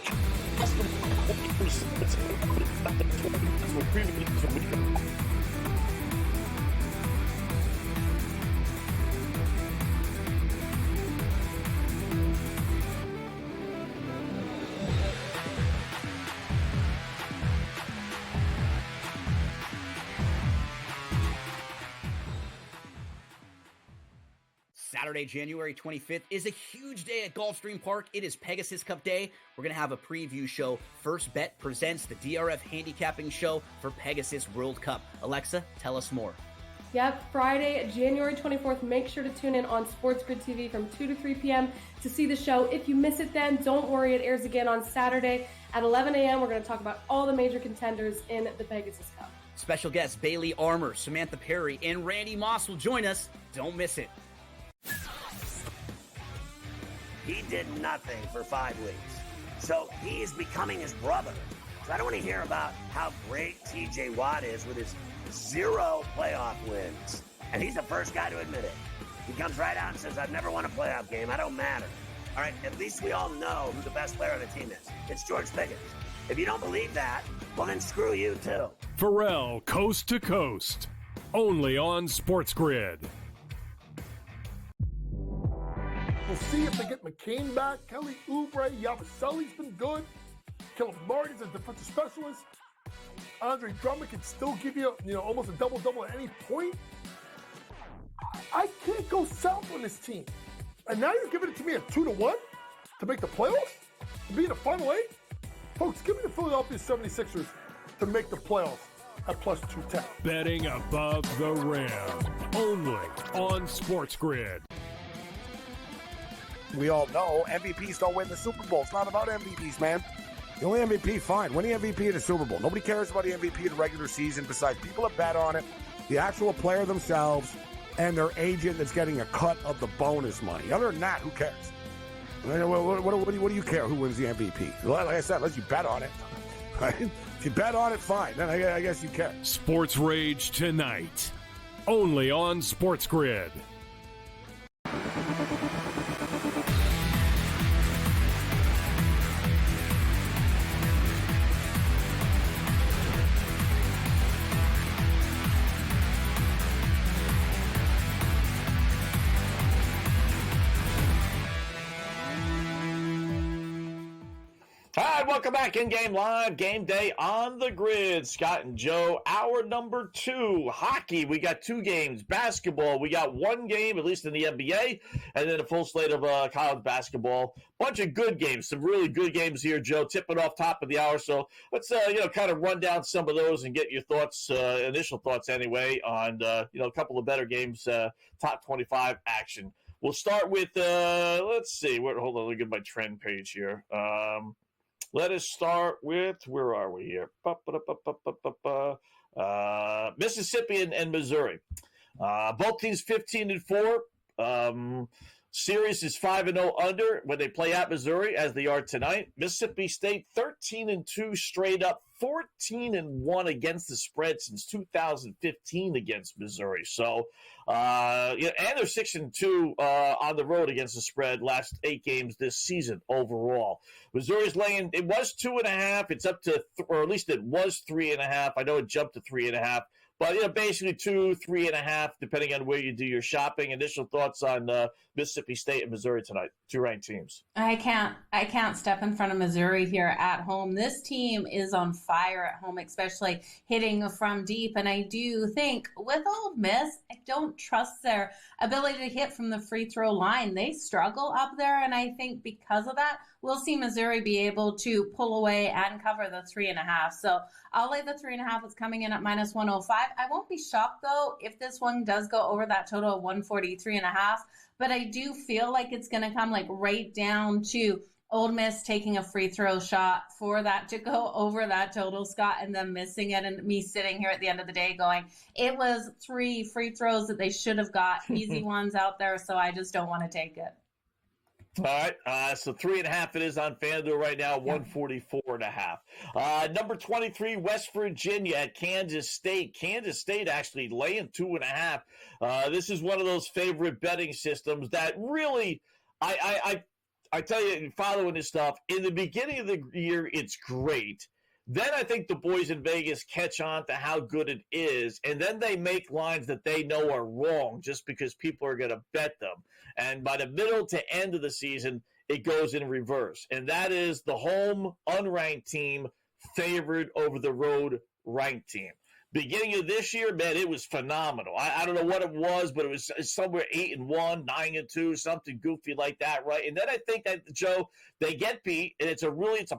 Saturday, January 25th is a huge day at Gulfstream Park. It is Pegasus Cup Day. We're going to have a preview show. First Bet presents the DRF handicapping show for Pegasus World Cup. Alexa, tell us more.
Yep, Friday, January 24th. Make sure to tune in on SportsGrid TV from 2 to 3 p.m. to see the show. If you miss it then, don't worry. It airs again on Saturday at 11 a.m. We're going to talk about all the major contenders in the Pegasus Cup.
Special guests Bailey Armour, Samantha Perry, and Randy Moss will join us. Don't miss it.
He did nothing for 5 weeks. So he's becoming his brother. So I don't want to hear about how great TJ Watt is with his 0 playoff wins. And he's the first guy to admit it. He comes right out and says, I've never won a playoff game. I don't matter. All right, at least we all know who the best player on the team is. It's George Pickens. If you don't believe that, well, then screw you, too.
Pharrell, Coast to Coast. Only on SportsGrid.
We'll see if they get McCain back. Kelly Oubre, Yabusele's been good. Caleb Martin's a defensive specialist. Andre Drummond can still give you, almost a double-double at any point. I can't go south on this team. And now you're giving it to me at 2-1 to make the playoffs? To be in the Final 8? Folks, give me the Philadelphia 76ers to make the playoffs at plus 210.
Betting above the rim. Only on SportsGrid.
We all know MVPs don't win the Super Bowl. It's not about MVPs, man. The only MVP, fine. Win the MVP of the Super Bowl. Nobody cares about the MVP of the regular season besides people that bet on it, the actual player themselves, and their agent that's getting a cut of the bonus money. Other than that, who cares? What do you care who wins the MVP? Like I said, unless you bet on it. Right? If you bet on it, fine. Then I guess you care.
Sports Rage tonight. Only on SportsGrid.
All right, welcome back in Game Live, Game Day on the Grid. Scott and Joe, hour number 2. Hockey, we got 2 games. Basketball, we got 1 game, at least in the NBA, and then a full slate of college basketball. Bunch of good games, some really good games here, Joe, tipping off top of the hour. So let's, kind of run down some of those and get your thoughts, initial thoughts anyway, on, a couple of better games, top 25 action. We'll start with, let's see, hold on, let me get my trend page here. Let us start with, where are we here? Mississippi and Missouri. Both teams 15-4. Series is 5-0 under when they play at Missouri, as they are tonight. Mississippi State 13-2 straight up, 14-1 against the spread since 2015 against Missouri. So, and they're 6-2 on the road against the spread last 8 games this season overall. Missouri's laying, it was 2.5. It's up to, or at least it was 3.5. I know it jumped to 3.5. But, basically 2, 3.5, depending on where you do your shopping. Initial thoughts on Mississippi State and Missouri tonight, 2 ranked teams.
I can't step in front of Missouri here at home. This team is on fire at home, especially hitting from deep. And I do think with Ole Miss, I don't trust their ability to hit from the free throw line. They struggle up there. And I think because of that, we'll see Missouri be able to pull away and cover the 3.5. So I'll lay the 3.5. It's coming in at minus 105. I won't be shocked, though, if this one does go over that total of 143.5. But I do feel like it's going to come right down to Ole Miss taking a free throw shot for that to go over that total, Scott, and them missing it, and me sitting here at the end of the day going, it was 3 free throws that they should have got, easy ones out there, so I just don't want to take it.
All right, so 3.5 it is on FanDuel right now, 144.5. Number 23, West Virginia at Kansas State. Kansas State actually laying 2.5. This is one of those favorite betting systems that really, I tell you, following this stuff, in the beginning of the year, it's great. Then I think the boys in Vegas catch on to how good it is, and then they make lines that they know are wrong just because people are going to bet them. And by the middle to end of the season, it goes in reverse. And that is the home unranked team favored over the road ranked team. Beginning of this year, man, it was phenomenal. I don't know what it was, but it was somewhere 8-1, 9-2, something goofy like that, right? And then I think that, Joe, they get beat, and it's a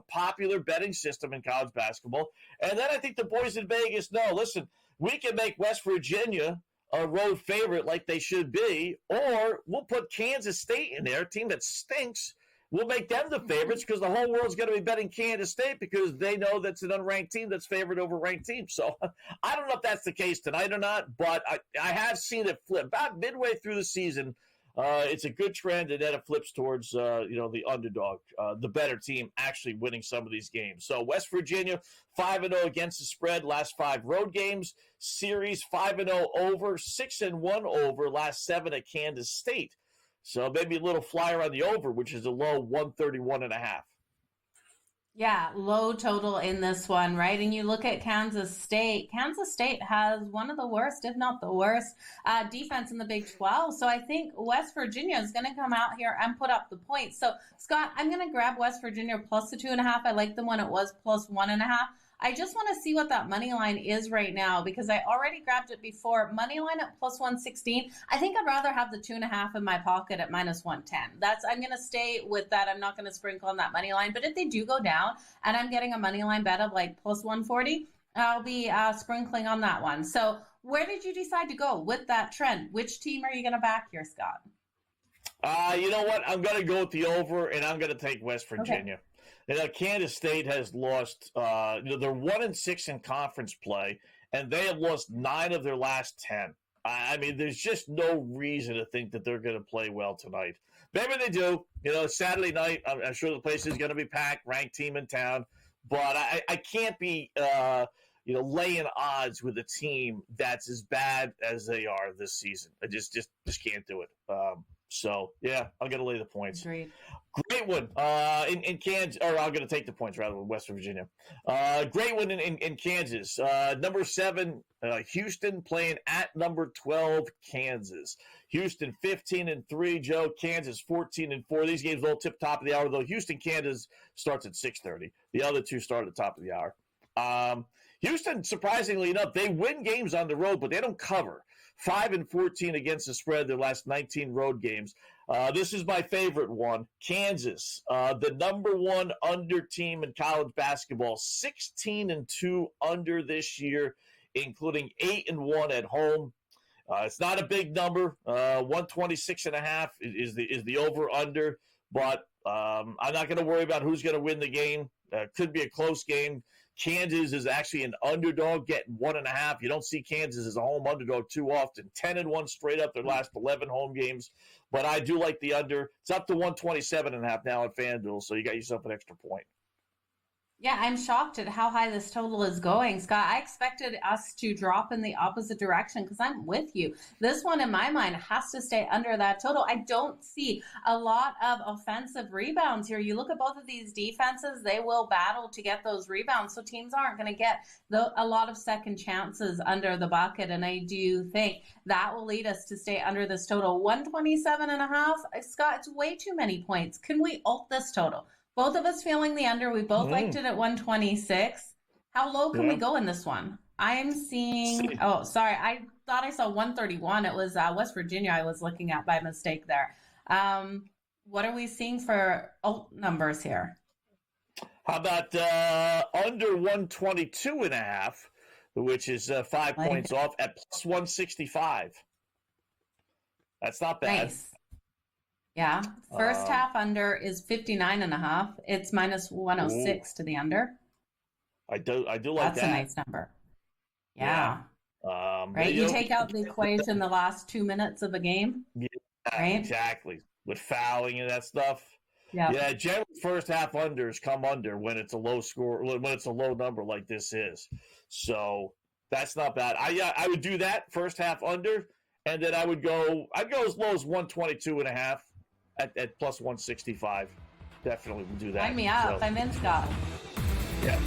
popular betting system in college basketball. And then I think the boys in Vegas know, listen, we can make West Virginia a road favorite like they should be, or we'll put Kansas State in there, a team that stinks. We'll make them the favorites because the whole world's going to be betting Kansas State because they know that's an unranked team that's favored over ranked teams. So I don't know if that's the case tonight or not, but I have seen it flip. About midway through the season, it's a good trend, and then it flips towards the underdog, the better team actually winning some of these games. So West Virginia 5-0 against the spread last 5 road games. Series 5-0 over, 6-1 over last 7 at Kansas State. So maybe a little flyer on the over, which is a low 131.5.
Yeah, low total in this one, right? And you look at Kansas State. Kansas State has one of the worst, if not the worst, defense in the Big 12. So I think West Virginia is going to come out here and put up the points. So, Scott, I'm going to grab West Virginia plus the 2.5. I like them when it was plus 1.5. I just want to see what that money line is right now because I already grabbed it before. Money line at plus 116. I think I'd rather have the 2.5 in my pocket at minus 110. I'm going to stay with that. I'm not going to sprinkle on that money line. But if they do go down and I'm getting a money line bet of like plus 140, I'll be sprinkling on that one. So where did you decide to go with that trend? Which team are you going to back here, Scott?
You know what? I'm going to go with the over, and I'm going to take West Virginia. Okay. Kansas State has lost, they're 1-6 in conference play, and they have lost 9 of their last 10. I mean, there's just no reason to think that they're going to play well tonight. Maybe they do. Saturday night, I'm sure the place is going to be packed, ranked team in town, but I can't be, laying odds with a team that's as bad as they are this season. I just can't do it. So, yeah, I'm going to lay the points.
Agreed.
Great one in Kansas, or I'm going to take the points rather than West Virginia. Great one in Kansas. Number 7, Houston playing at number 12, Kansas. Houston 15-3, Joe. Kansas 14-4. These games all tip top of the hour, though. Houston, Kansas starts at 6:30. The other two start at the top of the hour. Houston, surprisingly enough, they win games on the road, but they don't cover. 5-14 against the spread their last 19 road games. This is my favorite one. Kansas, the number 1 under team in college basketball, 16-2 under this year, including 8-1 at home. It's not a big number. 126.5 is the over under, but I'm not going to worry about who's going to win the game. Could be a close game. Kansas is actually an underdog, getting 1.5. You don't see Kansas as a home underdog too often. 10-1 straight up their last 11 home games. But I do like the under. It's up to 127.5 now at FanDuel, so you got yourself an extra point.
Yeah, I'm shocked at how high this total is going, Scott. I expected us to drop in the opposite direction because I'm with you. This one, in my mind, has to stay under that total. I don't see a lot of offensive rebounds here. You look at both of these defenses, they will battle to get those rebounds, so teams aren't going to get a lot of second chances under the bucket, and I do think that will lead us to stay under this total. 127.5, Scott, it's way too many points. Can we alt this total? Both of us feeling the under. We both liked it at 126. How low can we go in this one? I'm seeing, sorry. I thought I saw 131. It was West Virginia I was looking at by mistake there. What are we seeing for alt numbers here?
How about under 122.5, which is 5 points off at plus 165. That's not bad.
Nice. Yeah. First half under is 59.5. It's minus 106 to the under.
I do like that.
That's a nice number. Yeah. Right. You take out the equation the last 2 minutes of a game.
Yeah,
right?
Exactly. With fouling and that stuff. Yeah. Generally, first half unders come under when it's a low score, when it's a low number like this is. So that's not bad. I would do that first half under, and then I'd go as low as 122.5. At plus 165. Definitely will do that.
Sign me up. So. I'm in, Scott.
Yeah.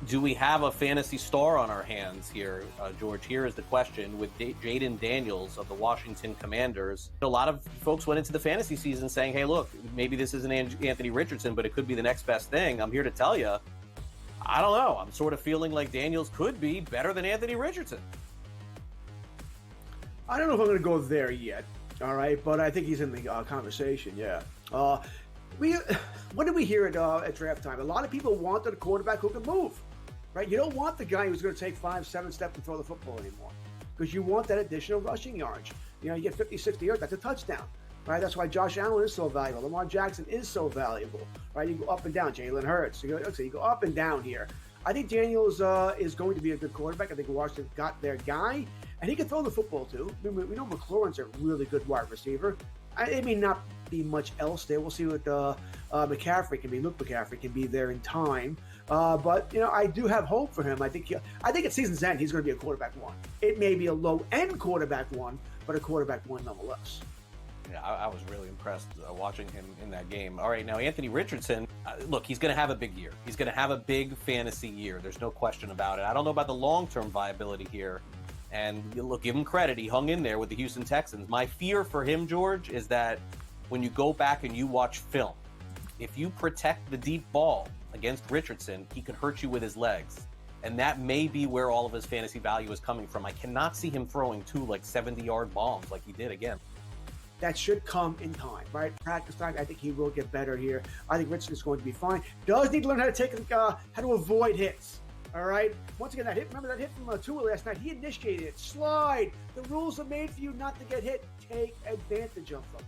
do we have a fantasy star on our hands here, George? Here is the question with Jaden Daniels of the Washington Commanders. A lot of folks went into the fantasy season saying, hey, look, maybe this isn't Anthony Richardson, but it could be the next best thing. I'm here to tell you, I don't know. I'm sort of feeling like Daniels could be better than Anthony Richardson.
I don't know if I'm going to go there yet, all right, but I think he's in the conversation, yeah. What did we hear at draft time? A lot of people wanted a quarterback who could move, right? You don't want the guy who's going to take 5-7 steps and throw the football anymore because you want that additional rushing yards. You know, you get 50, 60 yards, that's a touchdown, right? That's why Josh Allen is so valuable. Lamar Jackson is so valuable, right? You go up and down. Jalen Hurts. You go up and down here. I think Daniels is going to be a good quarterback. I think Washington got their guy, and he can throw the football too. We know McLaurin's a really good wide receiver. It may not be much else there. We'll see what McCaffrey can be. Luke McCaffrey can be there in time. But, you know, I do have hope for him. I think at season's end, he's going to be a quarterback one. It may be a low-end quarterback one, but a quarterback one nonetheless.
Yeah, I was really impressed watching him in that game. All right, now Anthony Richardson, look, he's going to have a big year. He's going to have a big fantasy year. There's no question about it. I don't know about the long-term viability here. And look, give him credit. He hung in there with the Houston Texans. My fear for him, George, is that when you go back and you watch film, if you protect the deep ball against Richardson, he could hurt you with his legs. And that may be where all of his fantasy value is coming from. I cannot see him throwing 2 70-yard bombs like he did again.
That should come in time, right? Practice time. I think he will get better here. I think Richardson's going to be fine. Does need to learn how to avoid hits. All right. Once again, that hit. Remember that hit from Tua last night? He initiated it. Slide. The rules are made for you not to get hit. Take advantage of them.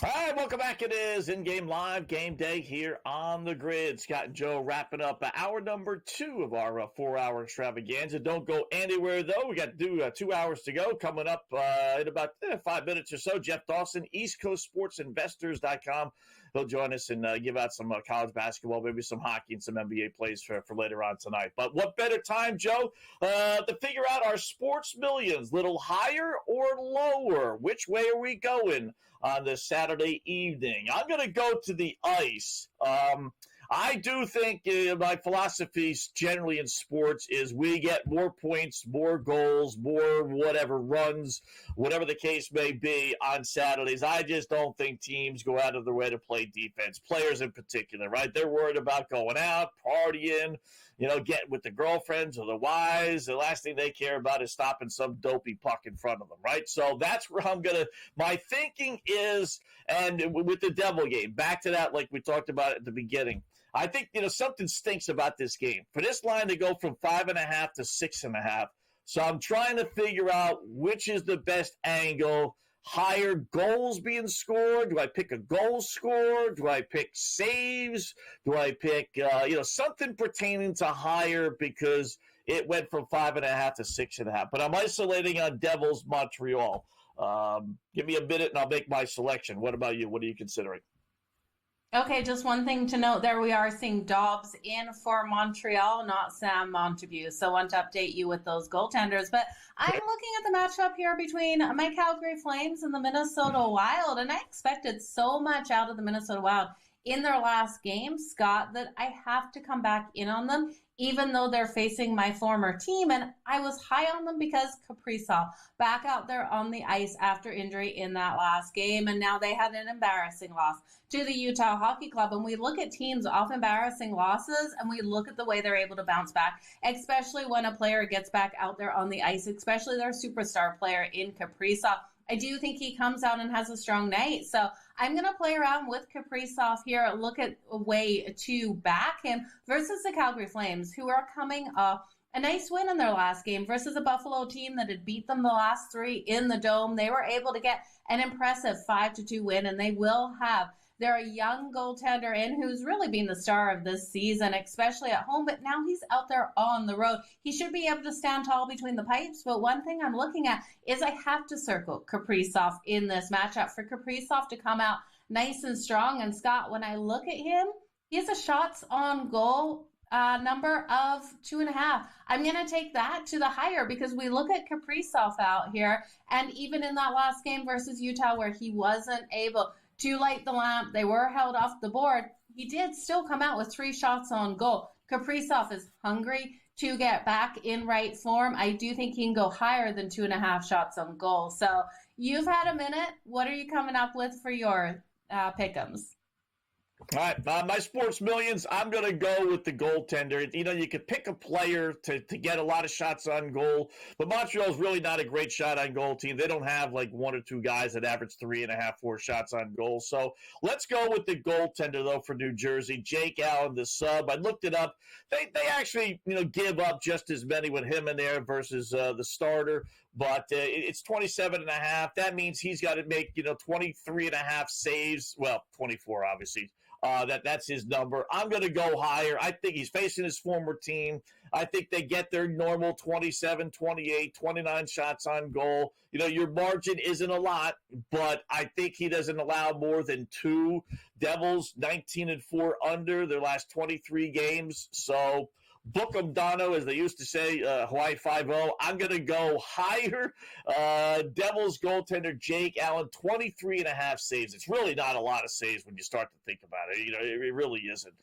All right, welcome back. It is In-Game Live Game Day here on the grid. Scott and Joe wrapping up hour number 2 of our 4-hour extravaganza. Don't go anywhere, though. We got to do 2 hours to go. Coming up in about 5 minutes or so, Jeff Dawson, EastCoastSportsInvestors.com. He'll join us and give out some college basketball, maybe some hockey and some NBA plays for later on tonight. But what better time, Joe, to figure out our sports millions, little higher or lower? Which way are we going on this Saturday evening? I'm going to go to the ice. I do think my philosophy generally in sports is we get more points, more goals, more whatever runs, whatever the case may be on Saturdays. I just don't think teams go out of their way to play defense, players in particular, right? They're worried about going out, partying, getting with the girlfriends or the wives. The last thing they care about is stopping some dopey puck in front of them, right? So that's where my thinking is, and with the Devil game, back to that like we talked about at the beginning. I think, something stinks about this game. For this line to go from 5.5 to 6.5. So I'm trying to figure out which is the best angle. Higher goals being scored? Do I pick a goal score? Do I pick saves? Do I pick, something pertaining to higher because it went from 5.5 to 6.5. But I'm isolating on Devils Montreal. Give me a minute and I'll make my selection. What about you? What are you considering?
Okay, just one thing to note there. We are seeing Dobbs in for Montreal, not Sam Montague. So I want to update you with those goaltenders. But I'm looking at the matchup here between my Calgary Flames and the Minnesota Wild. And I expected so much out of the Minnesota Wild in their last game, Scott, that I have to come back in on them, even though they're facing my former team. And I was high on them because Kaprizov back out there on the ice after injury in that last game. And now they had an embarrassing loss to the Utah Hockey Club. And we look at teams off embarrassing losses and we look at the way they're able to bounce back, especially when a player gets back out there on the ice, especially their superstar player in Kaprizov. I do think he comes out and has a strong night. So I'm going to play around with Kaprizov here, look at a way to back him versus the Calgary Flames, who are coming off a nice win in their last game versus a Buffalo team that had beat them the last 3 in the Dome. They were able to get an impressive 5-2 win, and they will have They're a young goaltender in who's really been the star of this season, especially at home, but now he's out there on the road. He should be able to stand tall between the pipes, but one thing I'm looking at is I have to circle Kaprizov in this matchup for Kaprizov to come out nice and strong. And Scott, when I look at him, he has a shots on goal number of 2.5. I'm going to take that to the higher because we look at Kaprizov out here, and even in that last game versus Utah where he wasn't able to light the lamp, they were held off the board, he did still come out with 3 shots on goal. Kaprizov is hungry to get back in right form. I do think he can go higher than 2.5 shots on goal. So you've had a minute. What are you coming up with for your pick'ems?
All right, my sports millions, I'm going to go with the goaltender. You know, you could pick a player to get a lot of shots on goal, but Montreal's really not a great shot on goal team. They don't have like 1 or 2 guys that average 3.5, 4 shots on goal. So let's go with the goaltender, though, for New Jersey. Jake Allen, the sub. I looked it up. They actually, give up just as many with him in there versus the starter. But it's 27.5. That means he's got to make, 23.5 saves. Well, 24, obviously. That's his number. I'm going to go higher. I think he's facing his former team. I think they get their normal 27, 28, 29 shots on goal. Your margin isn't a lot, but I think he doesn't allow more than 2. Devils 19-4 under their last 23 games. So book 'em, Dono, as they used to say, Hawaii 5-0. I'm going to go higher. Devils goaltender Jake Allen, 23.5 saves. It's really not a lot of saves when you start to think about it. It really isn't.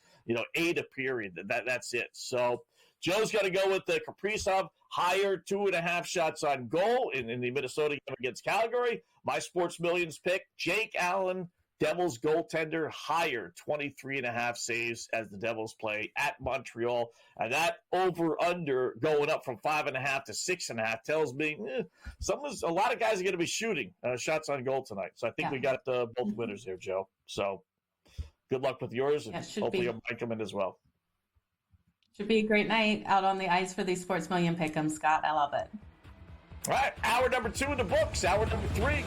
8 a period. That's it. So Joe's got to go with the Kaprizov, higher 2.5 shots on goal in the Minnesota game against Calgary. My sports millions pick, Jake Allen, Devils goaltender, higher 23.5 saves as the Devils play at Montreal. And that over-under going up from 5.5 to 6.5 tells me a lot of guys are going to be shooting shots on goal tonight. So I think we got both winners here, Joe. So good luck with yours, and hopefully you'll mic them in as well.
Should be a great night out on the ice for these Sports Million Pick'em, Scott. I love it.
All right, hour number 2 in the books. Hour number 3.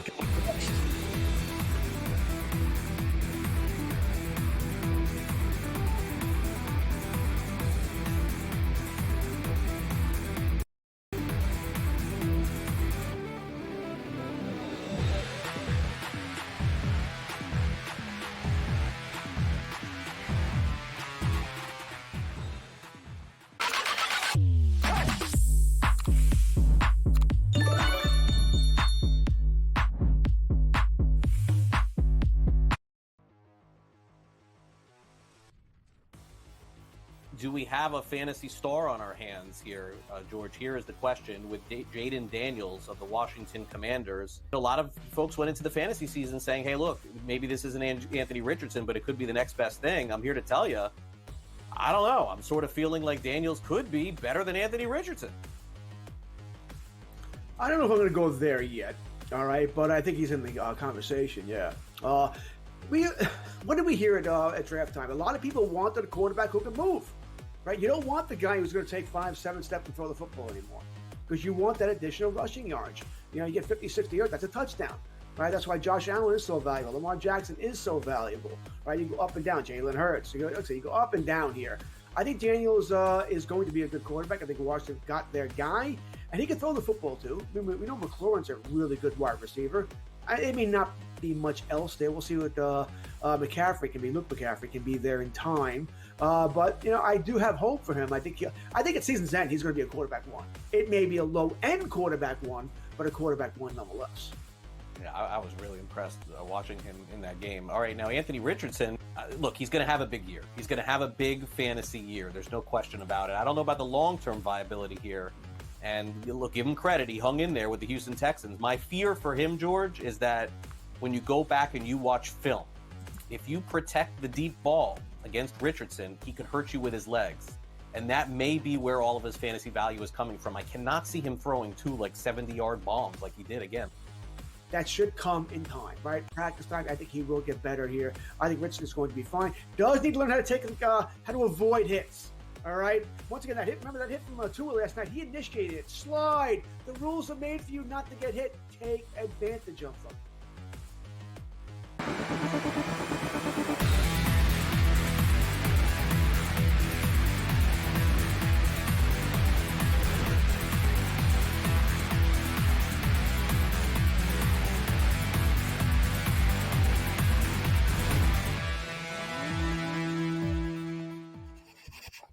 Do we have a fantasy star on our hands here, George? Here is the question with Jaden Daniels of the Washington Commanders. A lot of folks went into the fantasy season saying, hey, look, maybe this isn't Anthony Richardson, but it could be the next best thing. I'm here to tell you, I don't know. I'm sort of feeling like Daniels could be better than Anthony Richardson.
I don't know if I'm going to go there yet, all right? But I think he's in the conversation, yeah. What did we hear at draft time? A lot of people wanted a quarterback who can move. Right? You don't want the guy who's going to take 5, 7 steps and throw the football anymore because you want that additional rushing yards. You get 50, 60 yards, that's a touchdown. Right? That's why Josh Allen is so valuable. Lamar Jackson is so valuable. Right? You go up and down. Jalen Hurts. You go up and down here. I think Daniels is going to be a good quarterback. I think Washington got their guy, and he can throw the football too. We know McLaurin's a really good wide receiver. It may not be much else there. We'll see what McCaffrey can be. Luke McCaffrey can be there in time. But I do have hope for him. I think at season's end he's going to be a quarterback 1. It may be a low end quarterback 1, but a quarterback 1 nonetheless.
Yeah, I was really impressed watching him in that game. All right, now Anthony Richardson, look, he's going to have a big year. He's going to have a big fantasy year. There's no question about it. I don't know about the long-term viability here. And look, give him credit. He hung in there with the Houston Texans. My fear for him, George, is that when you go back and you watch film, if you protect the deep ball against Richardson, he could hurt you with his legs. And that may be where all of his fantasy value is coming from. I cannot see him throwing 2 70-yard bombs like he did again.
That should come in time, right? Practice time. I think he will get better here. I think Richardson's going to be fine. Does need to learn how to avoid hits. All right. Once again, that hit. Remember that hit from Tua last night? He initiated it. Slide. The rules are made for you not to get hit. Take advantage of them.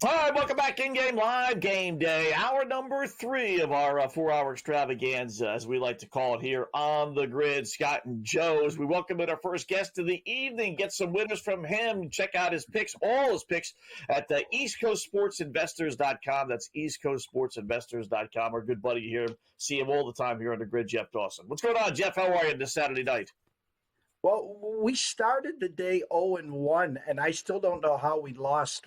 All right, welcome back in-game live game day. Hour number 3 of our 4-hour extravaganza, as we like to call it here on the grid. Scott and Joe's. We welcome in our first guest of the evening. Get some winners from him. Check out his picks, all his picks, at EastCoastSportsInvestors.com. That's EastCoastSportsInvestors.com. Our good buddy here. See him all the time here on the grid, Jeff Dawson. What's going on, Jeff? How are you this Saturday night?
Well, we started the day 0-1, and I still don't know how we lost.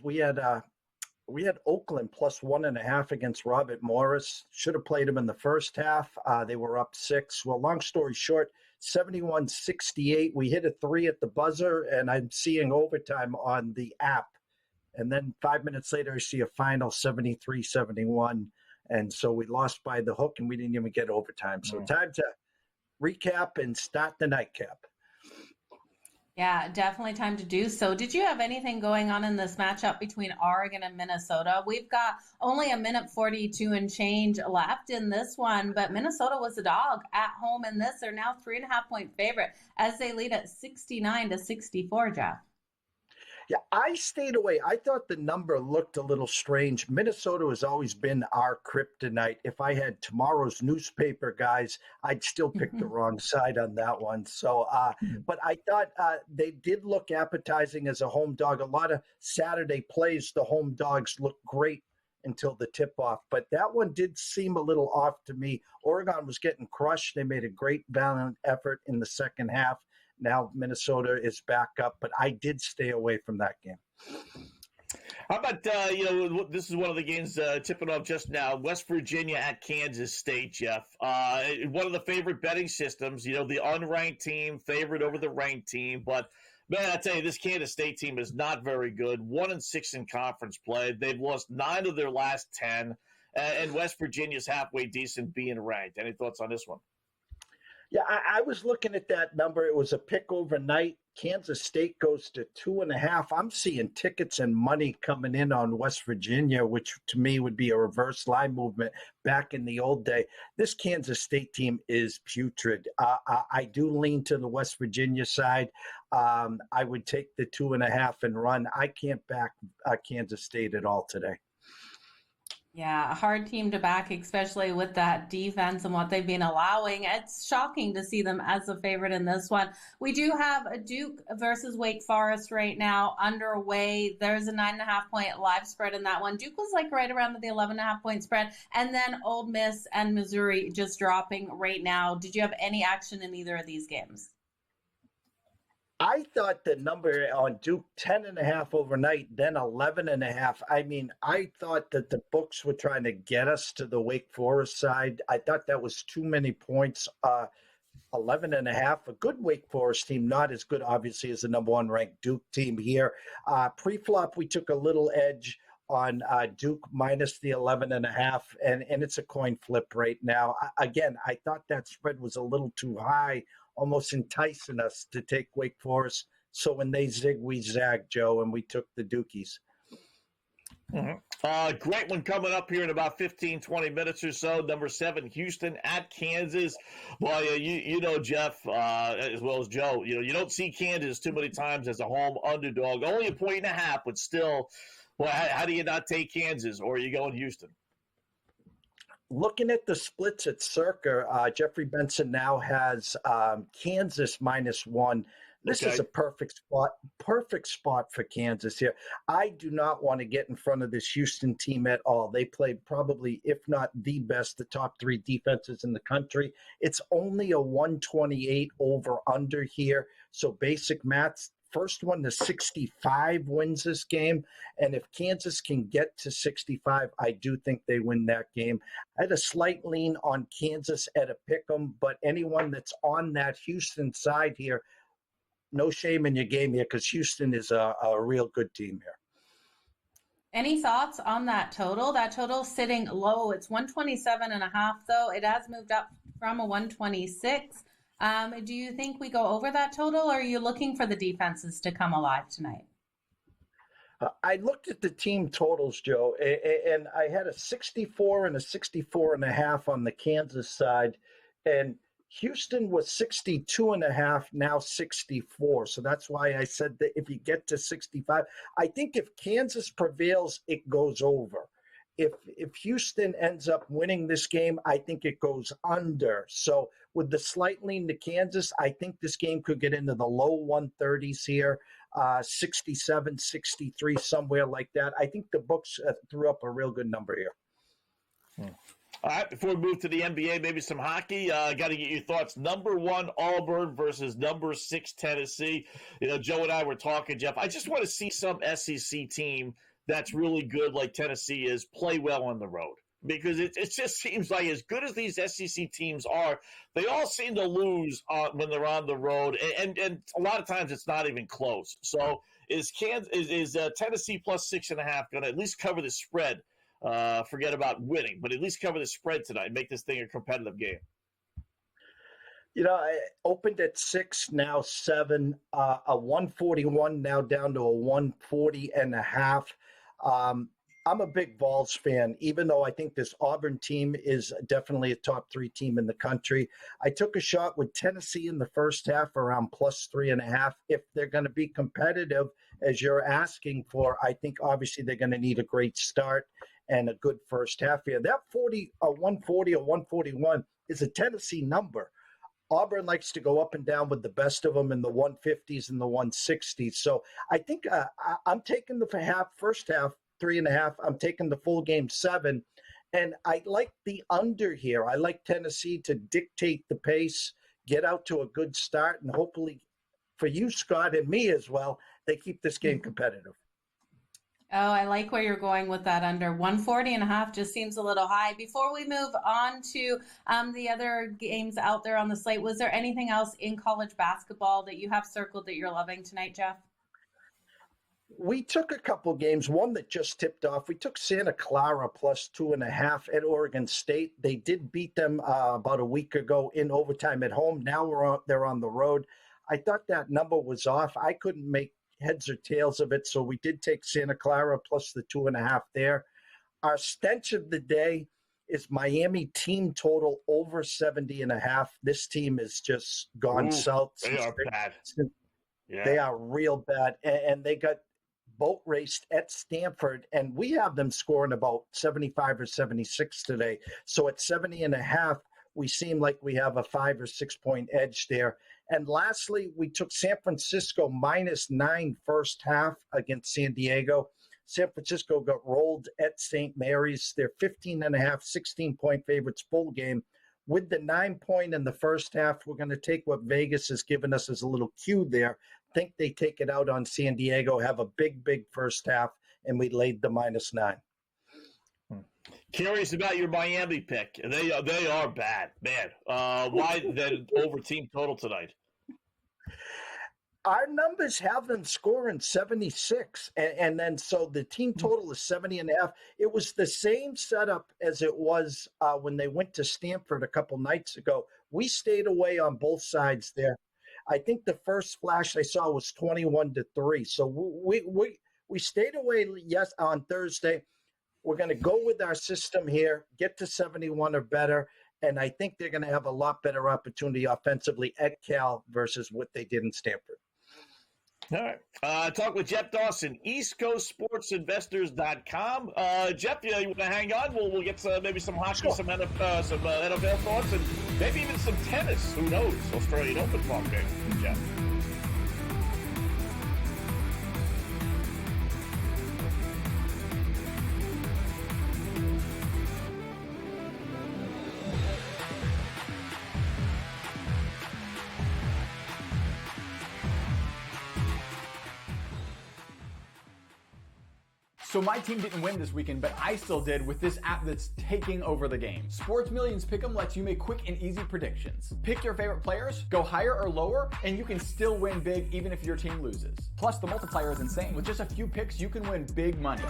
We had Oakland plus 1.5 against Robert Morris. Should have played them in the first half. They were up 6. Well, long story short, 71-68. We hit a 3 at the buzzer, and I'm seeing overtime on the app. And then 5 minutes later, I see a final 73-71. And so we lost by the hook, and we didn't even get overtime. So time to recap and start the nightcap.
Yeah, definitely time to do so. Did you have anything going on in this matchup between Oregon and Minnesota? We've got only a minute 42 and change left in this one, but Minnesota was a dog at home in this. They're now 3.5-point favorite as they lead at 69-64, Jeff.
Yeah, I stayed away. I thought the number looked a little strange. Minnesota has always been our kryptonite. If I had tomorrow's newspaper, guys, I'd still pick the wrong side on that one. So, but I thought they did look appetizing as a home dog. A lot of Saturday plays, the home dogs look great until the tip-off. But that one did seem a little off to me. Oregon was getting crushed. They made a great valiant effort in the second half. Now Minnesota is back up, but I did stay away from that game.
How about, this is one of the games tipping off just now, West Virginia at Kansas State, Jeff. One of the favorite betting systems, the unranked team favored over the ranked team. But, man, I tell you, this Kansas State team is not very good. 1-6 in conference play. They've lost 9 of their last 10. And West Virginia's halfway decent being ranked. Any thoughts on this one?
Yeah, I was looking at that number. It was a pick overnight. Kansas State goes to 2.5. I'm seeing tickets and money coming in on West Virginia, which to me would be a reverse line movement back in the old day. This Kansas State team is putrid. I do lean to the West Virginia side. I would take the 2.5 and run. I can't back Kansas State at all today.
Yeah, a hard team to back, especially with that defense and what they've been allowing. It's shocking to see them as a favorite in this one. We do have a Duke versus Wake Forest right now underway. There's a 9.5-point live spread in that one. Duke was like right around the 11.5-point spread. And then Ole Miss and Missouri just dropping right now. Did you have any action in either of these games?
I thought the number on Duke 10.5 overnight, then 11.5. I mean, I thought that the books were trying to get us to the Wake Forest side. I thought that was too many points. 11.5, a good Wake Forest team, not as good, obviously, as the number 1 ranked Duke team here. Pre-flop, we took a little edge on Duke minus the 11.5, and it's a coin flip right now. Again, I thought that spread was a little too high, almost enticing us to take Wake Forest. So when they zig, we zag, Joe, and we took the Dukies.
Great one coming up here in about 15, 20 minutes or so. Number 7, Houston at Kansas. Boy, you know, Jeff, as well as Joe, you don't see Kansas too many times as a home underdog. Only 1.5, but still, well, how do you not take Kansas, or are you going Houston?
Looking at the splits at Circa, Jeffrey Benson now has Kansas -1. This is a perfect spot for Kansas here. I do not want to get in front of this Houston team at all. They played probably, if not the best, the top 3 defenses in the country. It's only a 128 over-under here. So basic maths, first one to 65 wins this game. And if Kansas can get to 65, I do think they win that game. I had a slight lean on Kansas at a pick'em, but anyone that's on that Houston side here, no shame in your game here, because Houston is a real good team here.
Any thoughts on that total? That total sitting low. It's 127.5, though. It has moved up from a 126. Do you think we go over that total, or are you looking for the defenses to come alive tonight?
I looked at the team totals, Joe, and I had a 64 and a 64.5 on the Kansas side, and Houston was 62.5, now 64. So that's why I said that if you get to 65, I think if Kansas prevails, it goes over. If Houston ends up winning this game, I think it goes under. So with the slight lean to Kansas, I think this game could get into the low 130s here, 67, 63, somewhere like that. I think the books threw up a real good number here.
All right, before we move to the NBA, maybe some hockey, got to get your thoughts. Number 1, Auburn versus number 6, Tennessee. Joe and I were talking, Jeff. I just want to see some SEC team that's really good like Tennessee is play well on the road. Because it just seems like as good as these SEC teams are, they all seem to lose when they're on the road. And a lot of times it's not even close. So is Tennessee plus 6.5 going to at least cover the spread? Forget about winning, but at least cover the spread tonight. Make this thing a competitive game.
I opened at 6, now 7, a 141, now down to a 140.5. I'm a big Vols fan, even though I think this Auburn team is definitely a top 3 team in the country. I took a shot with Tennessee in the first half around plus 3.5. If they're going to be competitive, as you're asking for, I think obviously they're going to need a great start and a good first half here. That 140 or 141 is a Tennessee number. Auburn likes to go up and down with the best of them in the 150s and the 160s. So I think I'm taking the first half, 3.5. I'm taking the full game 7. And I like the under here. I like Tennessee to dictate the pace, get out to a good start, and hopefully for you, Scott, and me as well, they keep this game competitive.
Oh, I like where you're going with that under. 140.5 just seems a little high. Before we move on to the other games out there on the slate, was there anything else in college basketball that you have circled that you're loving tonight, Jeff?
We took a couple games, one that just tipped off. We took Santa Clara plus 2.5 at Oregon State. They did beat them about a week ago in overtime at home. Now they're on the road. I thought that number was off. I couldn't make heads or tails of it, so we did take Santa Clara plus the 2.5 there. Our stench of the day is Miami team total over 70.5. This team has just gone south.
They are bad.
Yeah. They are real bad, and they got boat raced at Stanford, and we have them scoring about 75 or 76 today. So at 70.5, we seem like we have a 5 or 6 point edge there. And lastly, we took San Francisco -9 first half against San Diego. San Francisco got rolled at St. Mary's. They're 15.5, 16-point favorites full game. With the 9 point in the first half, we're going to take what Vegas has given us as a little cue there. Think they take it out on San Diego, have a big, big first half, and we laid the -9.
Curious about your Miami pick. They are bad, man. Why then over team total tonight?
Our numbers have them scoring 76, and then so the team total is 70.5. It was the same setup as it was when they went to Stanford a couple nights ago. We stayed away on both sides there. I think the first flash I saw was 21-3. So we stayed away on Thursday. We're going to go with our system here, get to 71 or better, and I think they're going to have a lot better opportunity offensively at Cal versus what they did in Stanford.
All right. Talk with Jeff Dawson, EastCoastSportsInvestors.com. Jeff, you want to hang on? We'll get maybe some hockey, some NFL thoughts, and maybe even some tennis. Who knows? Australian Open talk game, Jeff.
So my team didn't win this weekend, but I still did with this app that's taking over the game. Sports Millions Pick'em lets you make quick and easy predictions. Pick your favorite players, go higher or lower, and you can still win big even if your team loses. Plus, the multiplier is insane. With just a few picks, you can win big money.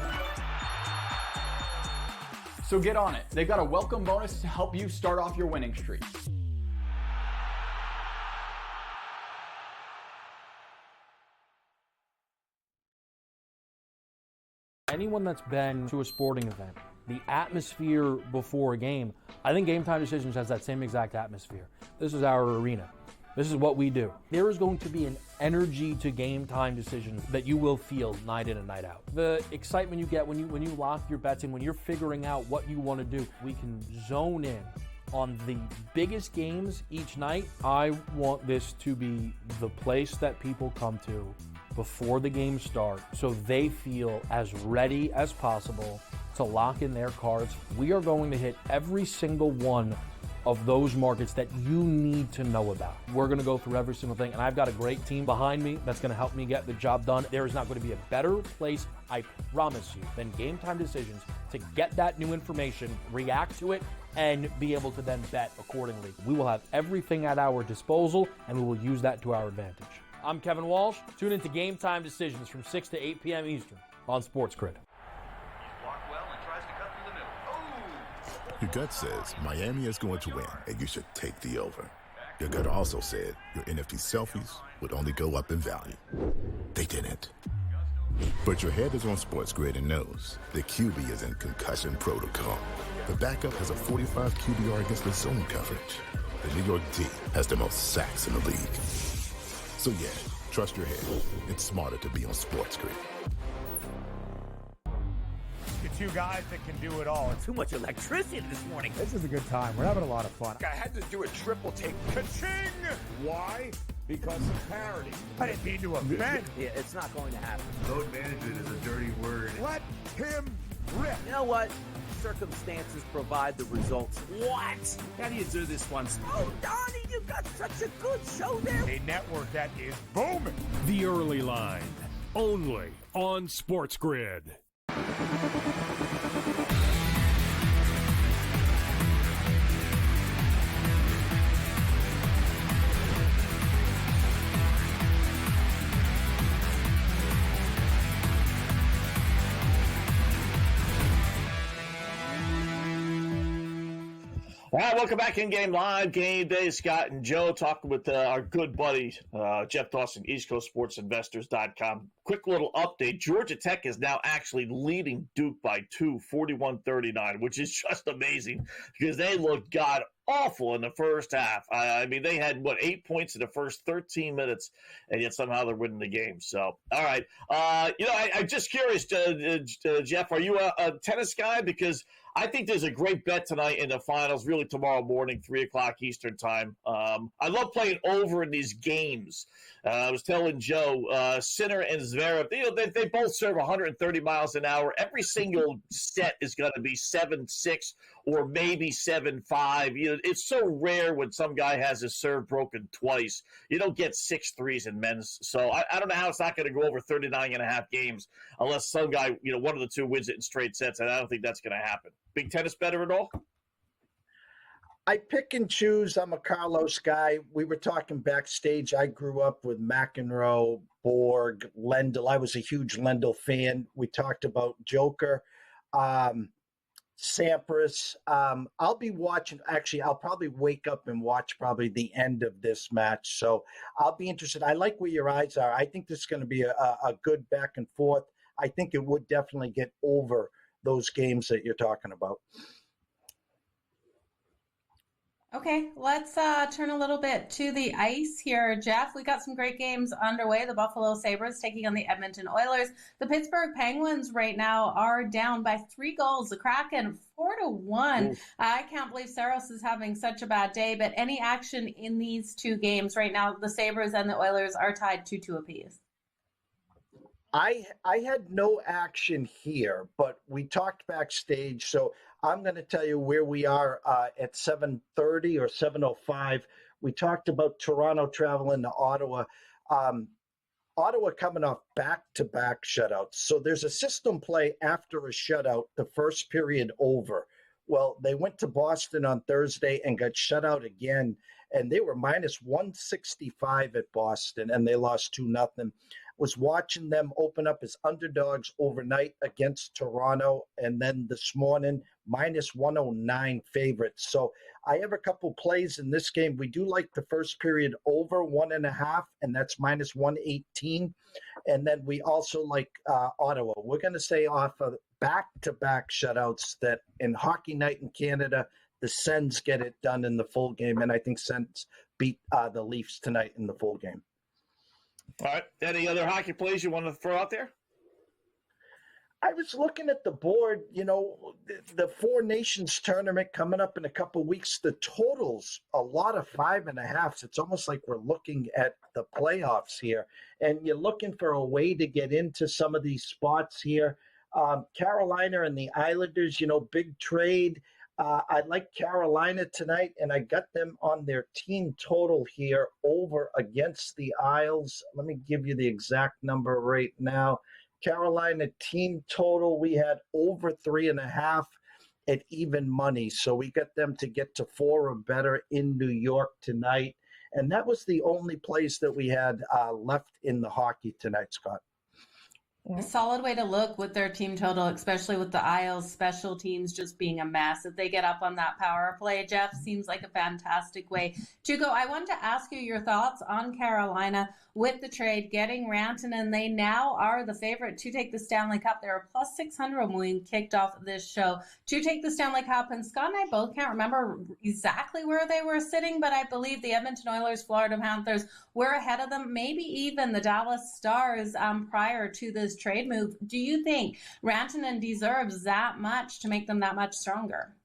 So get on it. They've got a welcome bonus to help you start off your winning streak.
Anyone that's been to a sporting event, the atmosphere before a game, I think Game Time Decisions has that same exact atmosphere. This is our arena. This is what we do. There is going to be an energy to Game Time Decisions that you will feel night in and night out. The excitement you get when you lock your bets in, when you're figuring out what you want to do, we can zone in on the biggest games each night. I want this to be the place that people come to before the games start so they feel as ready as possible to lock in their cards. We are going to hit every single one of those markets that you need to know about. We're going to go through every single thing, and I've got a great team behind me that's going to help me get the job done. There is not going to be a better place, I promise you, than Game Time Decisions to get that new information, react to it, and be able to then bet accordingly. We will have everything at our disposal, and we will use that to our advantage. I'm Kevin Walsh. Tune into Game Time Decisions from 6 to 8 p.m. Eastern on SportsGrid.
Your gut says Miami is going to win, and you should take the over. Your gut also said your NFT selfies would only go up in value. They didn't. But your head is on SportsGrid and knows the QB is in concussion protocol. The backup has a 45 QBR against the zone coverage. The New York D has the most sacks in the league. So yeah, trust your head. It's smarter to be on SportsGrid.
The two guys that can do it all.
Too much electricity this morning.
This is a good time. We're having a lot of fun.
I had to do a triple take.
Ka-ching!
Why? Because of parity.
I didn't mean to offend.
Yeah, it's not going to happen.
Load management is a dirty word.
Let him rip.
You know what? Circumstances provide the results. What?
How do you do this one?
Oh, Donnie, you got such a good show there.
A network that is booming.
The Early Line, only on SportsGrid.
All right, welcome back in Game Live. Game Day, Scott and Joe talking with our good buddy, Jeff Dawson, EastCoastSportsInvestors.com. Quick little update. Georgia Tech is now actually leading Duke by 2, 41-39, which is just amazing because they looked god-awful in the first half. I mean, they had, 8 points in the first 13 minutes, and yet somehow they're winning the game. So, all right. I'm just curious, Jeff, are you a tennis guy? Because I think there's a great bet tonight in the finals, really tomorrow morning, 3 o'clock Eastern time. I love playing over in these games. I was telling Joe, Sinner and Zverev, they both serve 130 miles an hour. Every single set is going to be 7-6 or maybe 7-5. It's so rare when some guy has his serve broken twice. You don't get 6 threes in men's. So I don't know how it's not going to go over 39.5 games unless some guy, one of the two wins it in straight sets, and I don't think that's going to happen. Big tennis better at all?
I pick and choose. I'm a Carlos guy. We were talking backstage. I grew up with McEnroe, Borg, Lendl. I was a huge Lendl fan. We talked about Joker, Sampras. I'll be watching. Actually, I'll probably wake up and watch probably the end of this match. So I'll be interested. I like where your eyes are. I think this is going to be a good back and forth. I think it would definitely get over those games that you're talking about.
Okay, let's turn a little bit to the ice here, Jeff. We got some great games underway. The Buffalo Sabres taking on the Edmonton Oilers. The Pittsburgh Penguins right now are down by 3 goals. The Kraken 4-1. I can't believe Saros is having such a bad day, but any action in these two games right now, the Sabres and the Oilers are tied 2-2 apiece.
I had no action here, but we talked backstage, so I'm going to tell you where we are at 7:30 or 7:05. We talked about Toronto traveling to Ottawa. Ottawa coming off back-to-back shutouts. So there's a system play after a shutout, the first period over. Well, they went to Boston on Thursday and got shut out again, and they were minus 165 at Boston, and they lost 2-0. was watching them open up as underdogs overnight against Toronto, and then this morning, minus 109 favorites. So I have a couple plays in this game. We do like the first period over 1.5, and that's minus 118. And then we also like Ottawa. We're going to say off of back-to-back shutouts that in Hockey Night in Canada, the Sens get it done in the full game, and I think Sens beat the Leafs tonight in the full game.
All right. Any other hockey plays you want to throw out there?
I was looking at the board, the Four Nations tournament coming up in a couple weeks. The total's a lot of 5.5s. It's almost like we're looking at the playoffs here. And you're looking for a way to get into some of these spots here. Carolina and the Islanders, big trade. I like Carolina tonight, and I got them on their team total here over against the Isles. Let me give you the exact number right now. Carolina team total, we had over 3.5 at even money. So we got them to get to 4 or better in New York tonight. And that was the only place that we had left in the hockey tonight, Scott.
A solid way to look with their team total, especially with the Isles special teams just being a mess. If they get up on that power play, Jeff, seems like a fantastic way to go. I wanted to ask you your thoughts on Carolina with the trade, getting Rantanen. They now are the favorite to take the Stanley Cup. They were plus 600 when we kicked off this show to take the Stanley Cup. And Scott and I both can't remember exactly where they were sitting, but I believe the Edmonton Oilers, Florida Panthers were ahead of them, maybe even the Dallas Stars prior to this trade move. Do you think Rantanen deserves that much to make them that much stronger?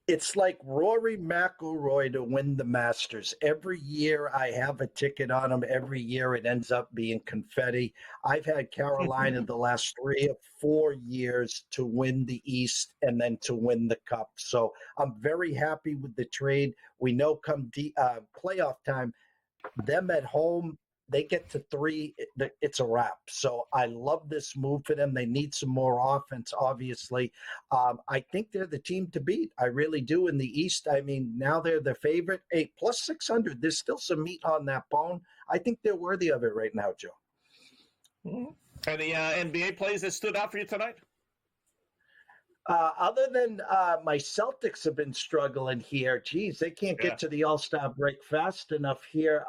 It's like Rory McIlroy to win the Masters. Every year I have a ticket on him. Every year it ends up being confetti. I've had Carolina the last 3 or 4 years to win the East and then to win the Cup. So I'm very happy with the trade. We know come playoff time, them at home, they get to 3, it's a wrap. So I love this move for them. They need some more offense, obviously. I think they're the team to beat. I really do in the East. I mean, now they're the favorite. Hey, plus 600, there's still some meat on that bone. I think they're worthy of it right now, Joe.
Any NBA plays that stood out for you tonight?
Other than my Celtics have been struggling here. Geez, they can't get to the All-Star break fast enough here.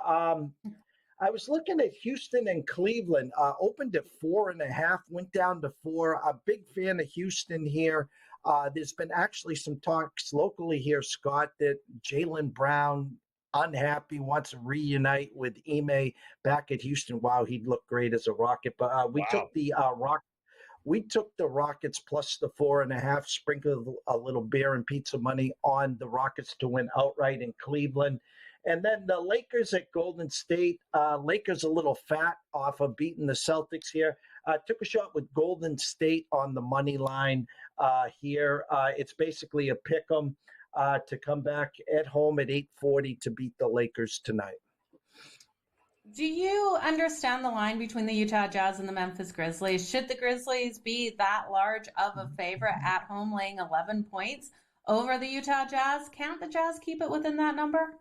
I was looking at Houston and Cleveland, opened at 4.5, went down to 4. A big fan of Houston here. There's been actually some talks locally here, Scott, that Jaylen Brown, unhappy, wants to reunite with Ime back at Houston. Wow, he'd look great as a Rocket. But we took the We took the Rockets plus the 4.5, sprinkled a little beer and pizza money on the Rockets to win outright in Cleveland. And then the Lakers at Golden State. Lakers a little fat off of beating the Celtics here. Took a shot with Golden State on the money line here. It's basically a pick 'em to come back at home at 8:40 to beat the Lakers tonight.
Do you understand the line between the Utah Jazz and the Memphis Grizzlies? Should the Grizzlies be that large of a favorite at home, laying 11 points over the Utah Jazz? Can't the Jazz keep it within that number?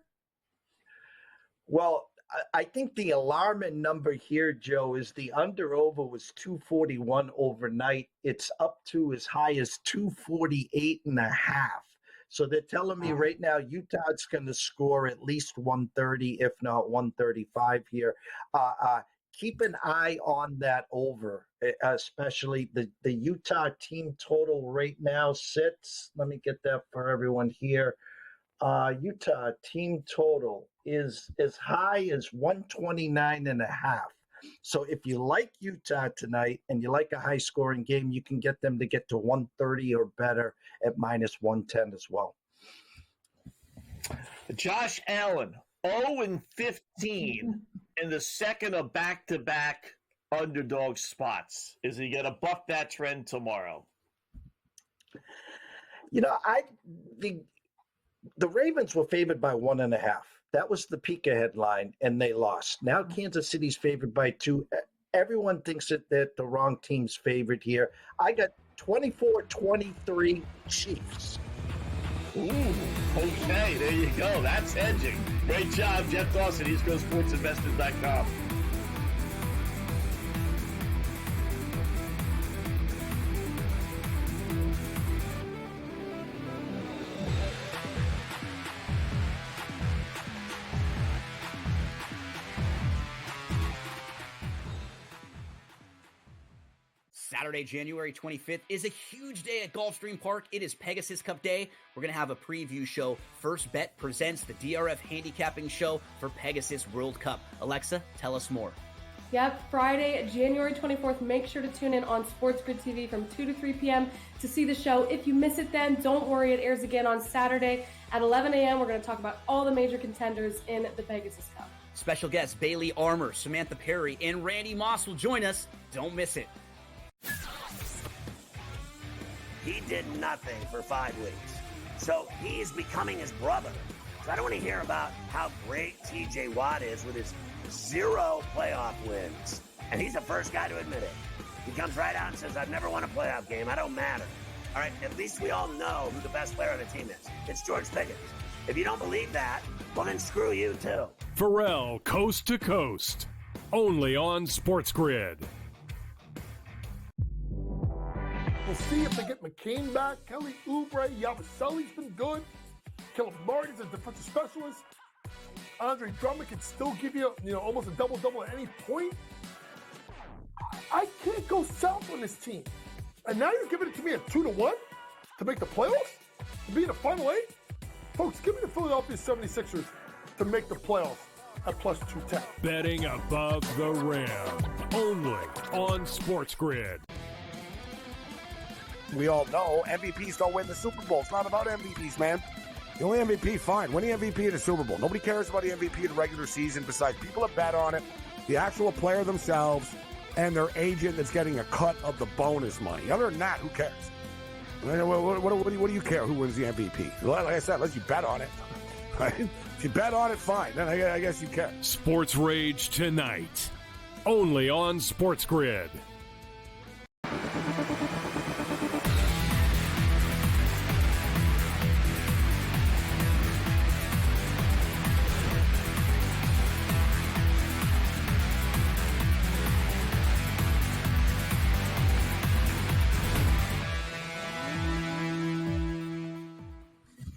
Well, I think the alarming number here, Joe, is the under-over was 241 overnight. It's up to as high as 248.5. So they're telling me right now Utah's going to score at least 130, if not 135 here. Keep an eye on that over, especially the Utah team total right now sits. Let me get that for everyone here. Utah team total is as high as 129.5. So if you like Utah tonight and you like a high-scoring game, you can get them to get to 130 or better at minus 110 as well.
Josh Allen, 0-15 in the second of back-to-back underdog spots. Is he going to buck that trend tomorrow?
You know, the Ravens were favored by 1.5. That was the Pika headline, and they lost. Now Kansas City's favored by 2. Everyone thinks that the wrong team's favored here. I got 24-23 Chiefs.
Ooh, okay, there you go. That's hedging. Great job, Jeff Dawson, EastCoastSportsInvestors.com.
Saturday, January 25th is a huge day at Gulfstream Park. It is Pegasus Cup Day. We're going to have a preview show. First Bet presents the DRF handicapping show for Pegasus World Cup. Alexa, tell us more.
Yep, Friday, January 24th. Make sure to tune in on SportsGrid TV from 2 to 3 p.m. to see the show. If you miss it then, don't worry. It airs again on Saturday at 11 a.m. We're going to talk about all the major contenders in the Pegasus Cup.
Special guests Bailey Armour, Samantha Perry, and Randy Moss will join us. Don't miss it.
He did nothing for 5 weeks. So he's becoming his brother. So I don't want to hear about how great TJ Watt is with his 0 playoff wins. And he's the first guy to admit it. He comes right out and says, I've never won a playoff game. I don't matter. All right, at least we all know who the best player on the team is. It's George Pickens. If you don't believe that, well, then screw you, too.
Pharrell, Coast to Coast. Only on SportsGrid.
We'll see if they get McCain back. Kelly Oubre, Yabusele's been good. Caleb Martin's a defensive specialist. Andre Drummond can still give you, almost a double-double at any point. I can't go south on this team. And now you're giving it to me at 2-1 to make the playoffs? To be in the Final 8? Folks, give me the Philadelphia 76ers to make the playoffs at plus 210.
Betting above the rim. Only on SportsGrid.
We all know MVPs don't win the Super Bowl. It's not about MVPs, man. The only MVP, fine. Win the MVP in the Super Bowl. Nobody cares about the MVP in the regular season besides people that bet on it, the actual player themselves, and their agent that's getting a cut of the bonus money. Other than that, who cares? What do you care who wins the MVP? Like I said, unless you bet on it. Right? If you bet on it, fine. Then I guess you care.
Sports Rage tonight. Only on SportsGrid.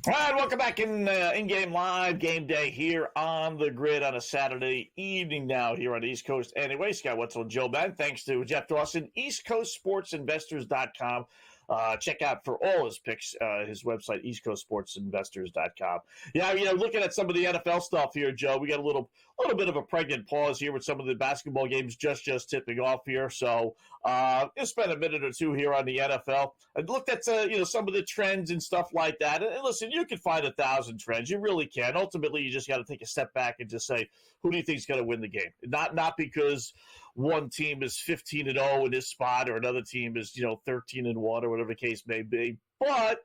All right, welcome back in-game live game day here on the grid on a Saturday evening now here on the East Coast. Anyway, Scott Wetzel and Joe Ben, thanks to Jeff Dawson, EastCoastSportsInvestors.com. Check out for all his picks, his website, EastCoastSportsInvestors.com. Yeah, looking at some of the NFL stuff here, Joe, we got a little bit of a pregnant pause here with some of the basketball games just tipping off here. So just spend a minute or two here on the NFL. I looked at some of the trends and stuff like that. And listen, you can find 1,000 trends. You really can. Ultimately, you just got to take a step back and just say, who do you think is going to win the game? Not because one team is 15-0 in this spot or another team is 13-1 or whatever the case may be. But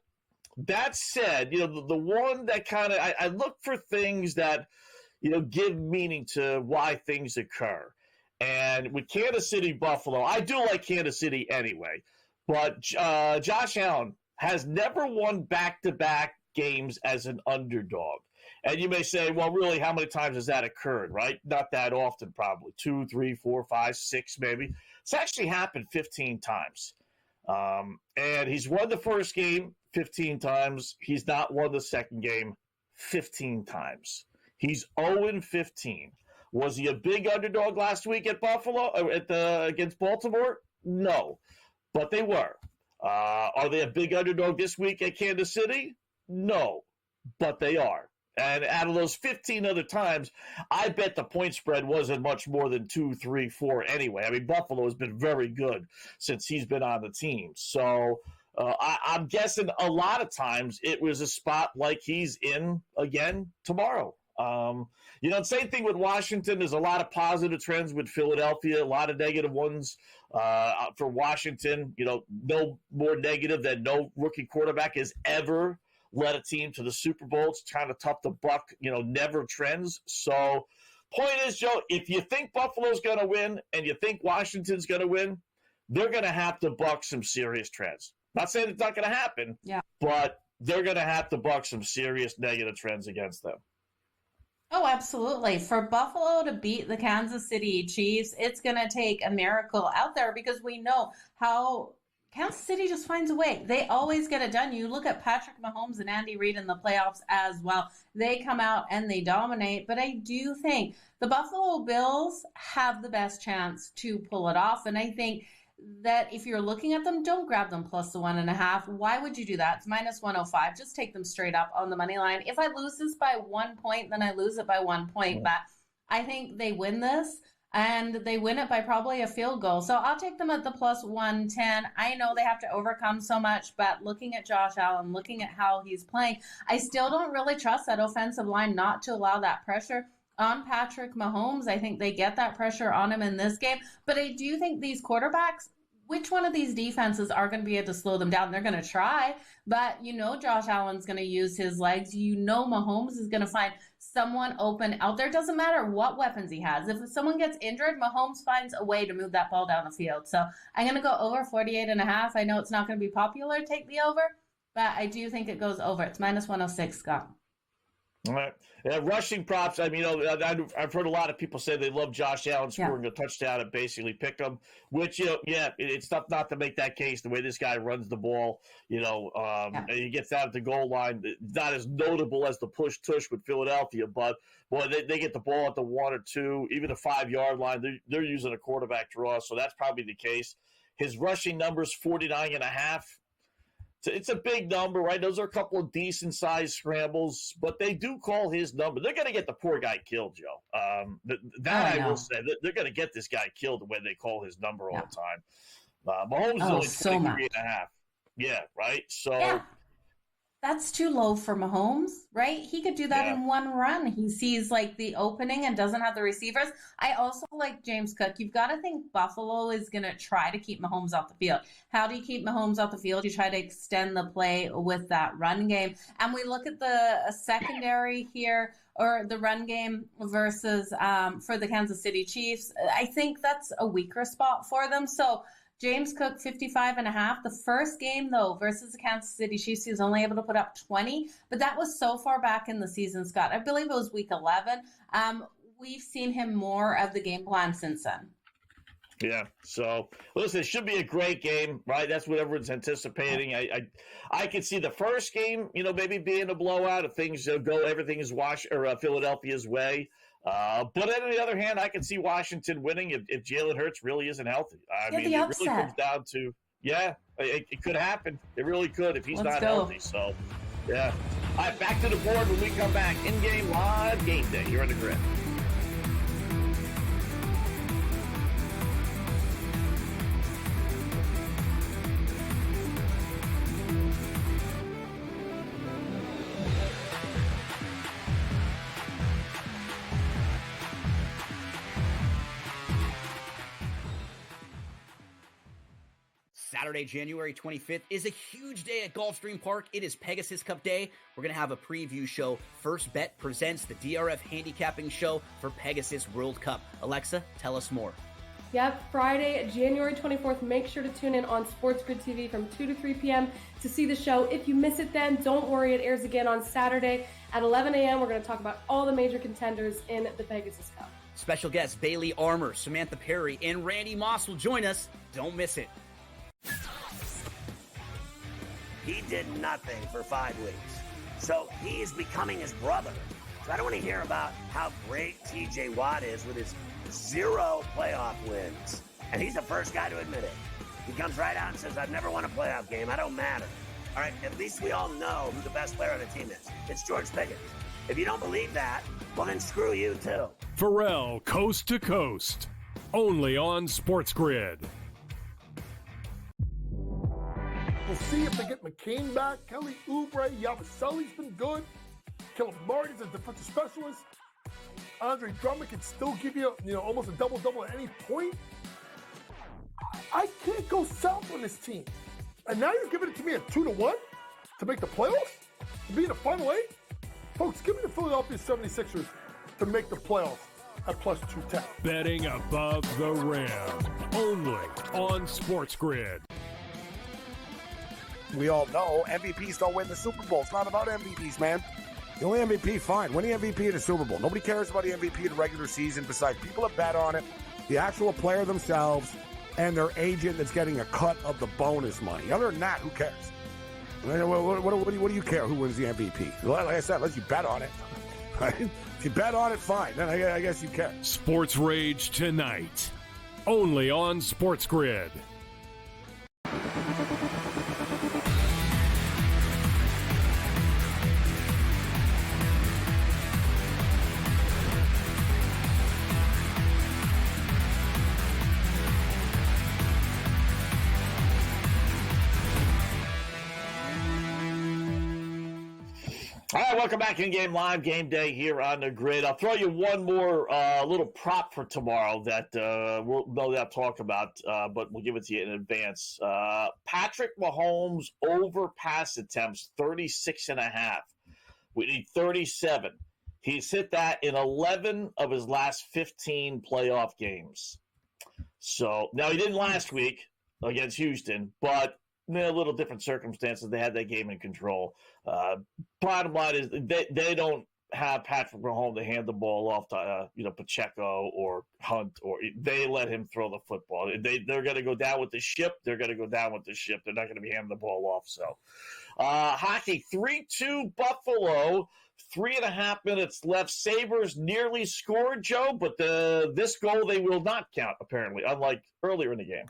that said, the one that kind of I look for things that give meaning to why things occur. And with Kansas City, Buffalo, I do like Kansas City anyway. But Josh Allen has never won back-to-back games as an underdog. And you may say, well, really, how many times has that occurred, right? Not that often, probably. 2, 3, 4, 5, 6, maybe. It's actually happened 15 times. And he's won the first game 15 times. He's not won the second game 15 times. He's 0-15. Was he a big underdog last week at Buffalo, against Baltimore? No, but they were. Are they a big underdog this week at Kansas City? No, but they are. And out of those 15 other times, I bet the point spread wasn't much more than 2, 3, 4 anyway. I mean, Buffalo has been very good since he's been on the team. So I'm guessing a lot of times it was a spot like he's in again tomorrow. Same thing with Washington. There's a lot of positive trends with Philadelphia, a lot of negative ones for Washington. No more negative than no rookie quarterback has ever led a team to the Super Bowl. It's kind of tough to buck, never trends. So point is, Joe, if you think Buffalo's going to win and you think Washington's going to win, they're going to have to buck some serious trends. Not saying it's not going to happen, but they're going to have to buck some serious negative trends against them.
Oh, absolutely. For Buffalo to beat the Kansas City Chiefs, it's going to take a miracle out there because we know how Kansas City just finds a way. They always get it done. You look at Patrick Mahomes and Andy Reid in the playoffs as well. They come out and they dominate. But I do think the Buffalo Bills have the best chance to pull it off. And I think that if you're looking at them, don't grab them plus the 1.5. Why would you do that? It's minus 105. Just take them straight up on the money line. If I lose this by 1 point, then I lose it by 1 point. But I think they win this, and they win it by probably a field goal. So I'll take them at the plus 110. I know they have to overcome so much, but looking at Josh Allen, looking at how he's playing, I still don't really trust that offensive line not to allow that pressure on Patrick Mahomes. I think they get that pressure on him in this game. But I do think these quarterbacks, which one of these defenses are going to be able to slow them down? They're going to try, but Josh Allen's going to use his legs. Mahomes is going to find someone open out there. Doesn't matter what weapons he has. If someone gets injured, Mahomes finds a way to move that ball down the field. So I'm going to go over 48.5. I know it's not going to be popular, take the over, but I do think it goes over. It's minus 106, Scott.
All right. Rushing props. I mean, I've heard a lot of people say they love Josh Allen scoring a touchdown and basically pick him, which, it's tough not to make that case the way this guy runs the ball, and he gets out at the goal line. Not as notable as the push-tush with Philadelphia, but, boy, they get the ball at the 1 or 2, even the 5-yard line. They're using a quarterback draw, so that's probably the case. His rushing number's 49.5. It's a big number, right? Those are a couple of decent-sized scrambles, but they do call his number. They're going to get the poor guy killed, Joe. I will say. They're going to get this guy killed when they call his number all the time. Mahomes is only 23.5. Yeah, right? So. Yeah.
That's too low for Mahomes, right? He could do that in one run. He sees the opening and doesn't have the receivers. I also like James Cook. You've got to think Buffalo is going to try to keep Mahomes off the field. How do you keep Mahomes off the field? You try to extend the play with that run game. And we look at the secondary here, or the run game versus for the Kansas City Chiefs. I think that's a weaker spot for them. So James Cook, 55.5. The first game, though, versus the Kansas City Chiefs, he was only able to put up 20, but that was so far back in the season, Scott. I believe it was week 11. We've seen him more of the game plan since then.
Yeah. So, listen, it should be a great game, right? That's what everyone's anticipating. I could see the first game, maybe being a blowout if things everything is Philadelphia's way. But on the other hand, I can see Washington winning if Jalen Hurts really isn't healthy. I mean, it really comes down to, it could happen. It really could if he's not healthy. So, yeah. All right, back to the board when we come back. In-game live game day. You're on the grid.
Saturday, January 25th is a huge day at Gulfstream Park. It is Pegasus Cup Day. We're going to have a preview show. First Bet presents the DRF handicapping show for Pegasus World Cup. Alexa, tell us more.
Yep, Friday, January 24th. Make sure to tune in on SportsGrid TV from 2 to 3 p.m. to see the show. If you miss it then, don't worry. It airs again on Saturday at 11 a.m. We're going to talk about all the major contenders in the Pegasus Cup.
Special guests Bailey Armour, Samantha Perry, and Randy Moss will join us. Don't miss it.
He did nothing for 5 weeks, so he's becoming his brother. So I don't want to hear about how great TJ Watt is with his 0 playoff wins. And he's the first guy to admit it. He comes right out and says, I've never won a playoff game. I don't matter. All right, at least we all know who the best player on the team is. It's George Pickens. If you don't believe that, well, then screw you, too.
Pharrell, Coast to Coast. Only on SportsGrid.
We'll see if they get McCain back. Kelly Oubre, Yabusele's been good. Caleb Martin's a defensive specialist. Andre Drummond can still give you, almost a double-double at any point. I can't go south on this team. And now you're giving it to me at 2-1 to make the playoffs? To be in the Final 8? Folks, give me the Philadelphia 76ers to make the playoffs at plus 210.
Betting above the rim. Only on SportsGrid.
We all know MVPs don't win the Super Bowl. It's not about MVPs, man. The only MVP, fine. Win the MVP of the Super Bowl. Nobody cares about the MVP of the regular season besides people that bet on it, the actual player themselves, and their agent that's getting a cut of the bonus money. Other than that, who cares? What do you care who wins the MVP? Like I said, unless you bet on it. Right? If you bet on it, fine. Then I guess you care.
Sports Rage tonight. Only on SportsGrid.
All right, welcome back in Game Live, Game Day here on the grid. I'll throw you one more little prop for tomorrow that we'll no doubt talk about, but we'll give it to you in advance. Patrick Mahomes over pass attempts, 36.5. We need 37. He's hit that in 11 of his last 15 playoff games. So now he didn't last week against Houston, but a little different circumstances. They had that game in control. Bottom line is they don't have Patrick Mahomes to hand the ball off to Pacheco or Hunt, or they let him throw the football. They're going to go down with the ship. They're going to go down with the ship. They're not going to be handing the ball off. So hockey 3-2 Buffalo. 3.5 minutes left. Sabres nearly scored, Joe, but this goal they will not count, apparently, unlike earlier in the game.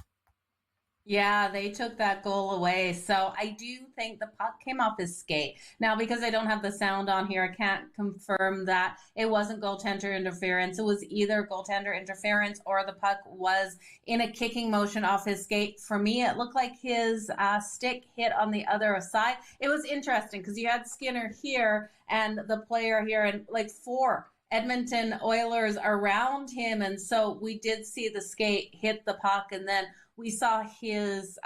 Yeah, they took that goal away. So I do think the puck came off his skate. Now, because I don't have the sound on here, I can't confirm that it wasn't goaltender interference. It was either goaltender interference or the puck was in a kicking motion off his skate. For me, it looked like his stick hit on the other side. It was interesting because you had Skinner here and the player here and like 4 Edmonton Oilers around him. And so we did see the skate hit the puck, and then we saw his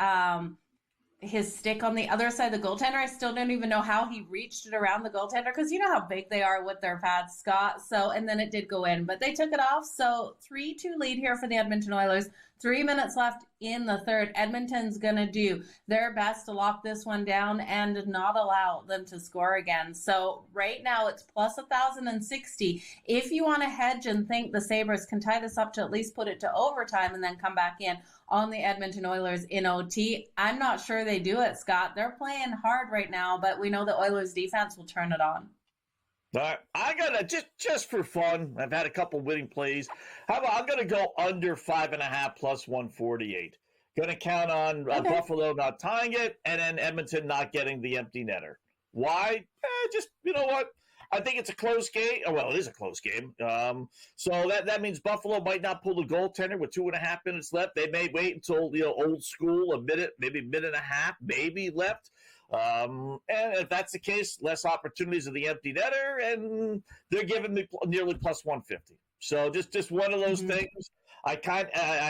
stick on the other side of the goaltender. I still don't even know how he reached it around the goaltender because you know how big they are with their pads, Scott. So, and then it did go in, but they took it off. So 3-2 lead here for the Edmonton Oilers. 3 minutes left in the third. Edmonton's going to do their best to lock this one down and not allow them to score again. So right now it's plus 1,060. If you want to hedge and think the Sabres can tie this up to at least put it to overtime and then come back in on the Edmonton Oilers in OT, I'm not sure they do it, Scott. They're playing hard right now, but we know the Oilers defense will turn it on.
All right, I got to, just for fun, I've had a couple winning plays. How about I'm going to go under 5.5 plus 148. Going to count on Buffalo not tying it and then Edmonton not getting the empty netter. Why? Just, you know what? I think it's a close game. Oh, well, it is a close game. So that means Buffalo might not pull the goaltender with 2.5 minutes left. They may wait until, old school, a minute, maybe a minute and a half, maybe left. And if that's the case, less opportunities of the empty netter, and they're giving me nearly plus 150. So just one of those things. I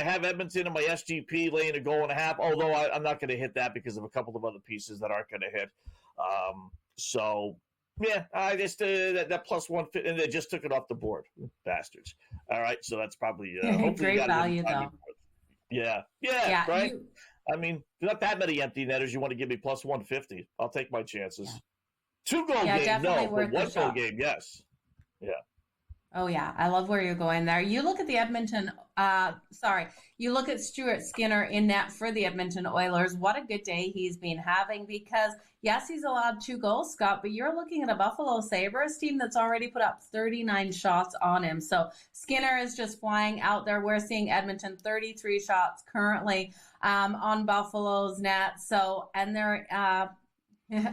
have Edmonton in my SGP laying a goal and a half, although I'm not going to hit that because of a couple of other pieces that aren't going to hit. So yeah, I just that plus 150, and they just took it off the board, bastards. All right, so that's probably hopefully
great value though.
Yeah, right. I mean, there's not that many empty netters. You want to give me plus 150? I'll take my chances. Yeah. 2-goal game, no, but 1-goal game, yes. Yeah.
Oh, yeah. I love where you're going there. You look at the you look at Stuart Skinner in net for the Edmonton Oilers. What a good day he's been having because, yes, he's allowed 2 goals, Scott, but you're looking at a Buffalo Sabres team that's already put up 39 shots on him. So Skinner is just flying out there. We're seeing Edmonton 33 shots currently on Buffalo's net. So, and they're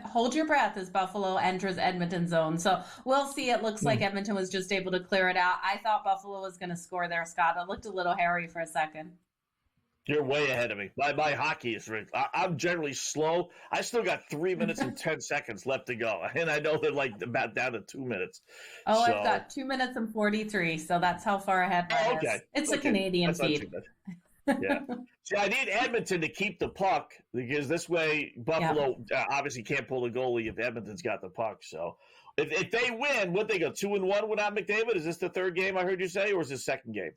hold your breath as Buffalo enters Edmonton zone. So we'll see. It looks like Edmonton was just able to clear it out. I thought Buffalo was going to score there, Scott. It looked a little hairy for a second.
You're way ahead of me. My hockey is rigged. I'm generally slow. I still got 3 minutes and 10 seconds left to go. And I know they're like about down to 2 minutes.
Oh, so. I've got 2 minutes and 43. So that's how far ahead I is.
Okay.
It's a Canadian feed.
Yeah. See, I need Edmonton to keep the puck because this way Buffalo obviously can't pull the goalie if Edmonton's got the puck. So if they win, would they go 2-1 without McDavid? Is this the third game I heard you say, or is this second game?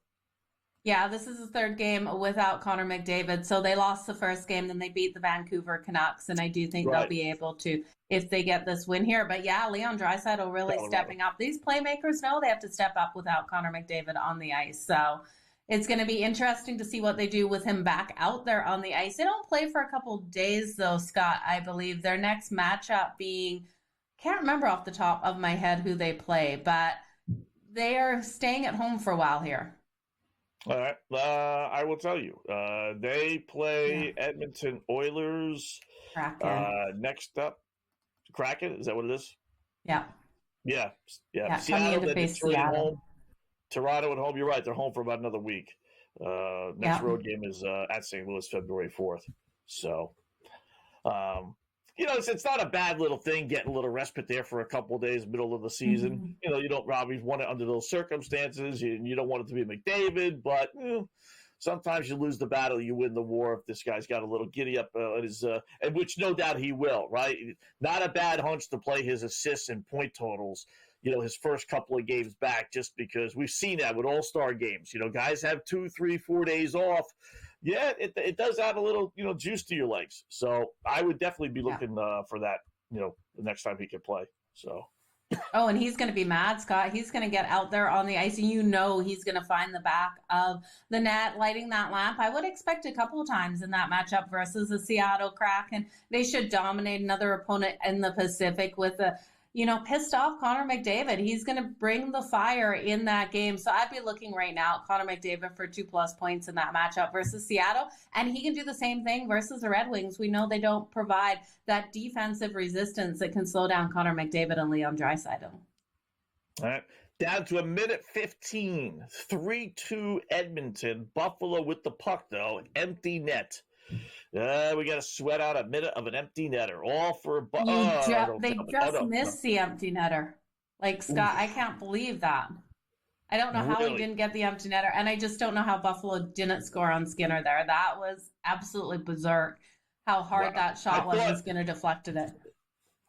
Yeah, this is the third game without Connor McDavid. So they lost the first game, then they beat the Vancouver Canucks, and I do think they'll be able to if they get this win here. But yeah, Leon Draisaitl really stepping up. These playmakers know they have to step up without Connor McDavid on the ice. So it's going to be interesting to see what they do with him back out there on the ice. They don't play for a couple days, though, Scott, I believe. Their next matchup being, can't remember off the top of my head who they play, but they are staying at home for a while here.
All right. I will tell you. They play Edmonton Oilers. Next up, Kraken. Is that what it is?
Yeah.
Yeah.
Seattle, then Detroit at home.
Toronto at home. You're right. They're home for about another week. Next road game is at St. Louis, February 4th. So, it's not a bad little thing getting a little respite there for a couple of days, middle of the season. You don't probably want it under those circumstances. You don't want it to be McDavid, but sometimes you lose the battle, you win the war. If this guy's got a little giddy up in his, and which no doubt he will, right? Not a bad hunch to play his assists and point totals, his first couple of games back, just because we've seen that with all-star games. Guys have 2, 3, 4 days off. Yeah, it does add a little, juice to your legs. So I would definitely be looking for that, the next time he can play. So.
Oh, and he's going to be mad, Scott. He's going to get out there on the ice, and he's going to find the back of the net, lighting that lamp. I would expect a couple of times in that matchup versus the Seattle Kraken. They should dominate another opponent in the Pacific with a pissed off Connor McDavid. He's going to bring the fire in that game. So I'd be looking right now at Connor McDavid for 2+ points in that matchup versus Seattle. And he can do the same thing versus the Red Wings. We know they don't provide that defensive resistance that can slow down Connor McDavid and Leon Draisaitl.
All right. Down to a minute 15. 3-2 Edmonton. Buffalo with the puck, though. Empty net. We got to sweat out a minute of an empty netter, all for
they just missed the empty netter. Like, Scott, I can't believe that. I don't know how he didn't get the empty netter, and I just don't know how Buffalo didn't score on Skinner there. That was absolutely berserk. How hard that shot was. Skinner deflected it.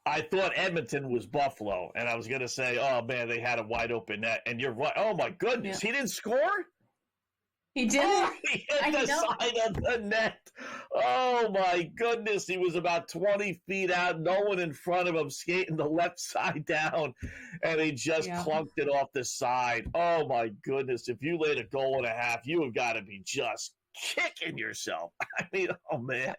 I thought Edmonton was Buffalo, and I was going to say, oh man, they had a wide open net, and you're right. Oh my goodness, he didn't score.
He didn't.
He hit the side of the net. Oh, my goodness. He was about 20 feet out. No one in front of him skating the left side down. And he just clunked it off the side. Oh, my goodness. If you laid a goal and a half, you have got to be just kicking yourself. I mean, oh, man.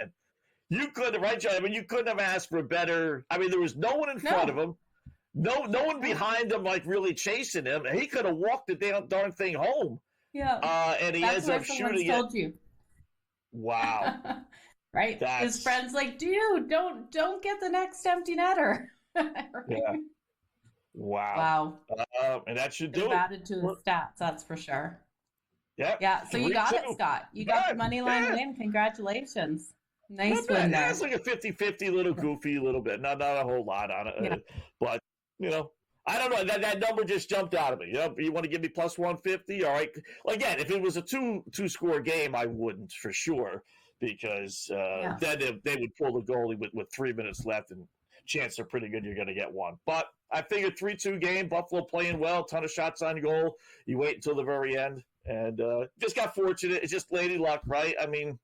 You couldn't, right, John? I mean, you couldn't have asked for better. I mean, there was no one in front of him. No one behind him, like, really chasing him. He could have walked the damn darn thing home.
Yeah,
and he ends up shooting
told you.
Wow,
right? His friend's like, dude, don't get the next empty netter. Right?
Yeah. Wow. And that should do it.
Added to his stats, that's for sure.
Yeah.
Yeah. So you got it, Scott. You got the money line win. Congratulations. Nice win there.
It's like a 50-50, little goofy, little bit. Not a whole lot on it, but I don't know. That number just jumped out of me. You want to give me plus 150? All right. Again, if it was a two-score game, I wouldn't for sure, because then they would pull the goalie with 3 minutes left, and chances are pretty good you're going to get one. But I figured 3-2 game, Buffalo playing well, ton of shots on goal. You wait until the very end, and just got fortunate. It's just lady luck, right? I mean,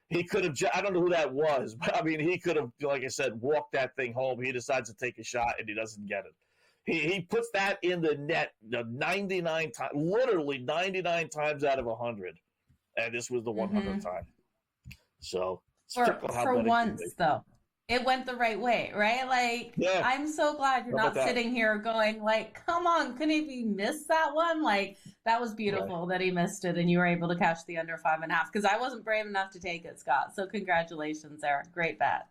he could have. I don't know who that was, but I mean, he could have, like I said, walked that thing home. He decides to take a shot, and he doesn't get it. He puts that in the net 99 times, literally 99 times out of 100, and this was the 100th time. So
for once, though, it went the right way, right? Like, I'm so glad you're not sitting here going like, "Come on, couldn't he miss that one?" Like, that was beautiful that he missed it, and you were able to catch the under 5.5. Because I wasn't brave enough to take it, Scott. So congratulations, there, great bet.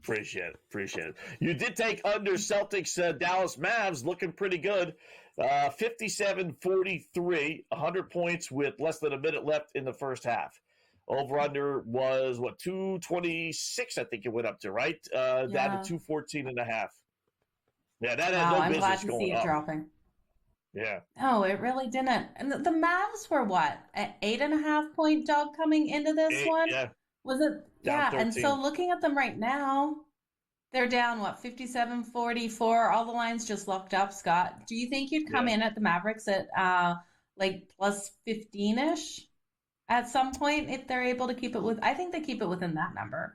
Appreciate it. You did take under Celtics Dallas Mavs, looking pretty good. 57-43, 100 points with less than a minute left in the first half. Over-under was, 226, I think it went up to, right? Down to 214.5. Yeah, that had no business going up. I'm glad to see it dropping. Yeah.
No, it really didn't. And the Mavs were what? An 8.5-point dog coming into this one?
Yeah.
Was it?
Down 13.
And so looking at them right now, they're down, 57-44. All the lines just locked up, Scott. Do you think you'd come in at the Mavericks at like plus 15-ish at some point if they're able to keep it with? I think they keep it within that number.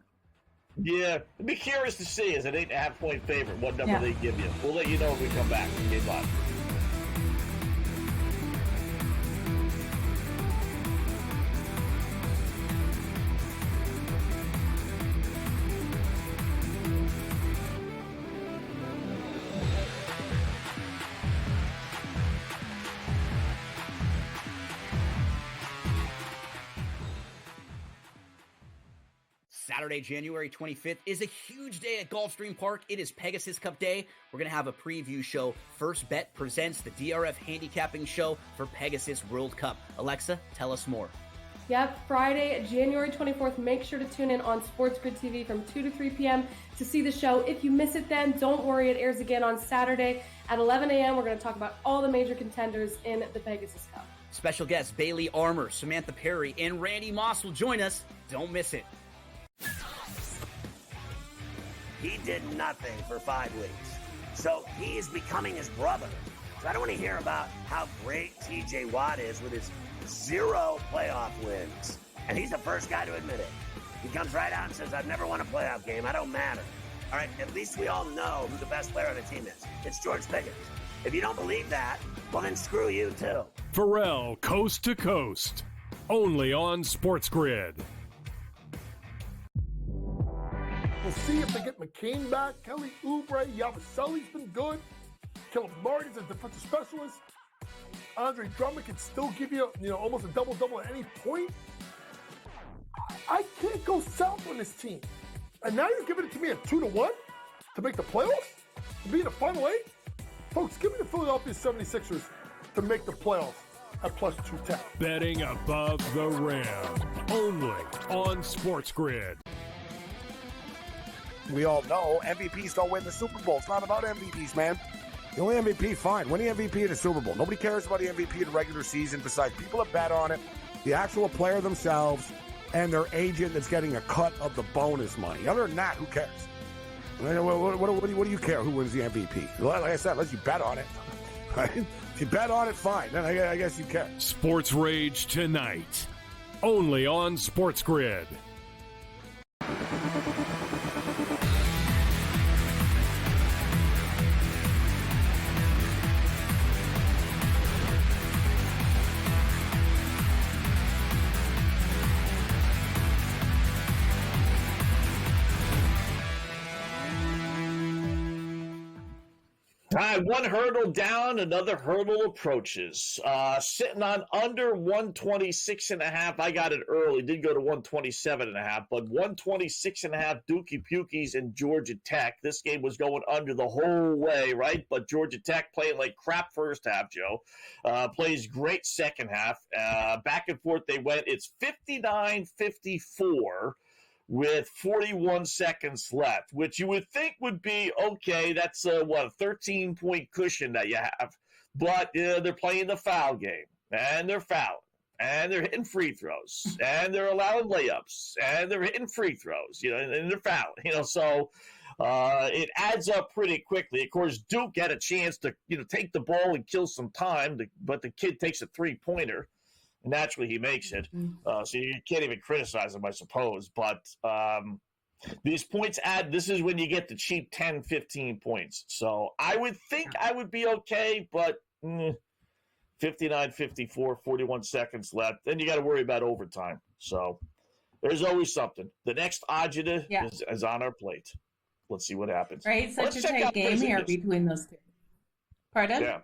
Yeah. I'd be curious to see, as an 8.5-point favorite, what number they give you. We'll let you know when we come back. Okay, bye.
Saturday, January 25th is a huge day at Gulfstream Park. It is Pegasus Cup Day. We're going to have a preview show. First Bet presents the DRF handicapping show for Pegasus World Cup. Alexa, tell us more.
Yep, Friday, January 24th. Make sure to tune in on SportsGrid TV from 2 to 3 p.m. to see the show. If you miss it then, don't worry. It airs again on Saturday at 11 a.m. We're going to talk about all the major contenders in the Pegasus Cup.
Special guests Bailey Armour, Samantha Perry, and Randy Moss will join us. Don't miss it.
He did nothing for 5 weeks. So he is becoming his brother. So I don't want to hear about how great TJ Watt is with his 0 playoff wins. And he's the first guy to admit it. He comes right out and says, I've never won a playoff game. I don't matter. All right, at least we all know who the best player on the team is. It's George Pickens. If you don't believe that, well, then screw you, too.
Pharrell, Coast to Coast. Only on SportsGrid.
We'll see if they get McCain back. Kelly Oubre, Yabusele's been good. Caleb Martin's a defensive specialist. Andre Drummond can still give you, almost a double-double at any point. I can't go south on this team. And now you're giving it to me at 2-1 to make the playoffs? To be in the Final 8? Folks, give me the Philadelphia 76ers to make the playoffs at plus 210.
Betting above the rim. Only on SportsGrid.
We all know MVPs don't win the Super Bowl. It's not about MVPs, man. The only MVP, fine. Win the MVP in the Super Bowl. Nobody cares about the MVP in the regular season besides people that bet on it, the actual player themselves, and their agent that's getting a cut of the bonus money. Other than that, who cares? What do you care who wins the MVP? Like I said, unless you bet on it. Right? If you bet on it, fine. Then I guess you care.
Sports Rage tonight. Only on SportsGrid.
All right, one hurdle down, another hurdle approaches. Sitting on under 126.5. I got it early. Did go to 127.5, but 126.5 Dookie Pukies and Georgia Tech. This game was going under the whole way, right? But Georgia Tech playing like crap first half, Joe. Plays great second half. Back and forth they went. It's 59-54. With 41 seconds left, which you would think would be okay. That's a 13-point cushion that you have. But they're playing the foul game, and they're fouling, and they're hitting free throws, and they're allowing layups, and they're hitting free throws, and they're fouling, So it adds up pretty quickly. Of course, Duke had a chance to, take the ball and kill some time, but the kid takes a three-pointer. Naturally, he makes it. So you can't even criticize him, I suppose. But these points add. This is when you get the cheap 10, 15 points. So I would think I would be okay, but 59-54, 41 seconds left. Then you got to worry about overtime. So there's always something. The next agita is on our plate. Let's see what happens.
Right, such a tight game here between those two. Pardon?
Yeah.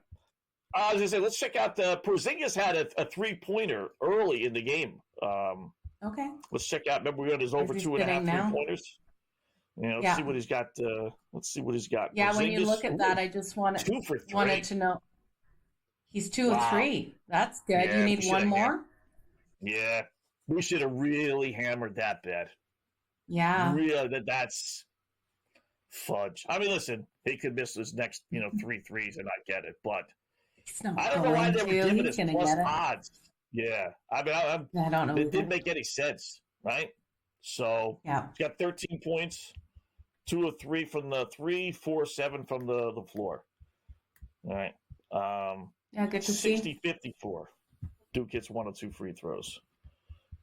I was going to say, let's check out Porzingis had a three-pointer early in the game.
Okay.
Let's check out. Remember, we got his over 2.5 three-pointers. Let's see what he's got. Let's see what he's got.
Yeah,
Porzingis,
when you look at that, I just wanted to know. He's 2 of 3. That's good.
Yeah,
you need one more?
Yeah. We should have really hammered that bet.
Yeah.
Really, that's fudge. I mean, listen, he could miss his next, 3 threes and not get it, but I don't know why they were giving us plus odds. Yeah. I mean, I don't know. It didn't make any sense, right? So he's got 13 points, 2 of 3 from the 3, 4 of 7 from the floor. All right.
Good to see.
60-54. Duke gets 1 of 2 free throws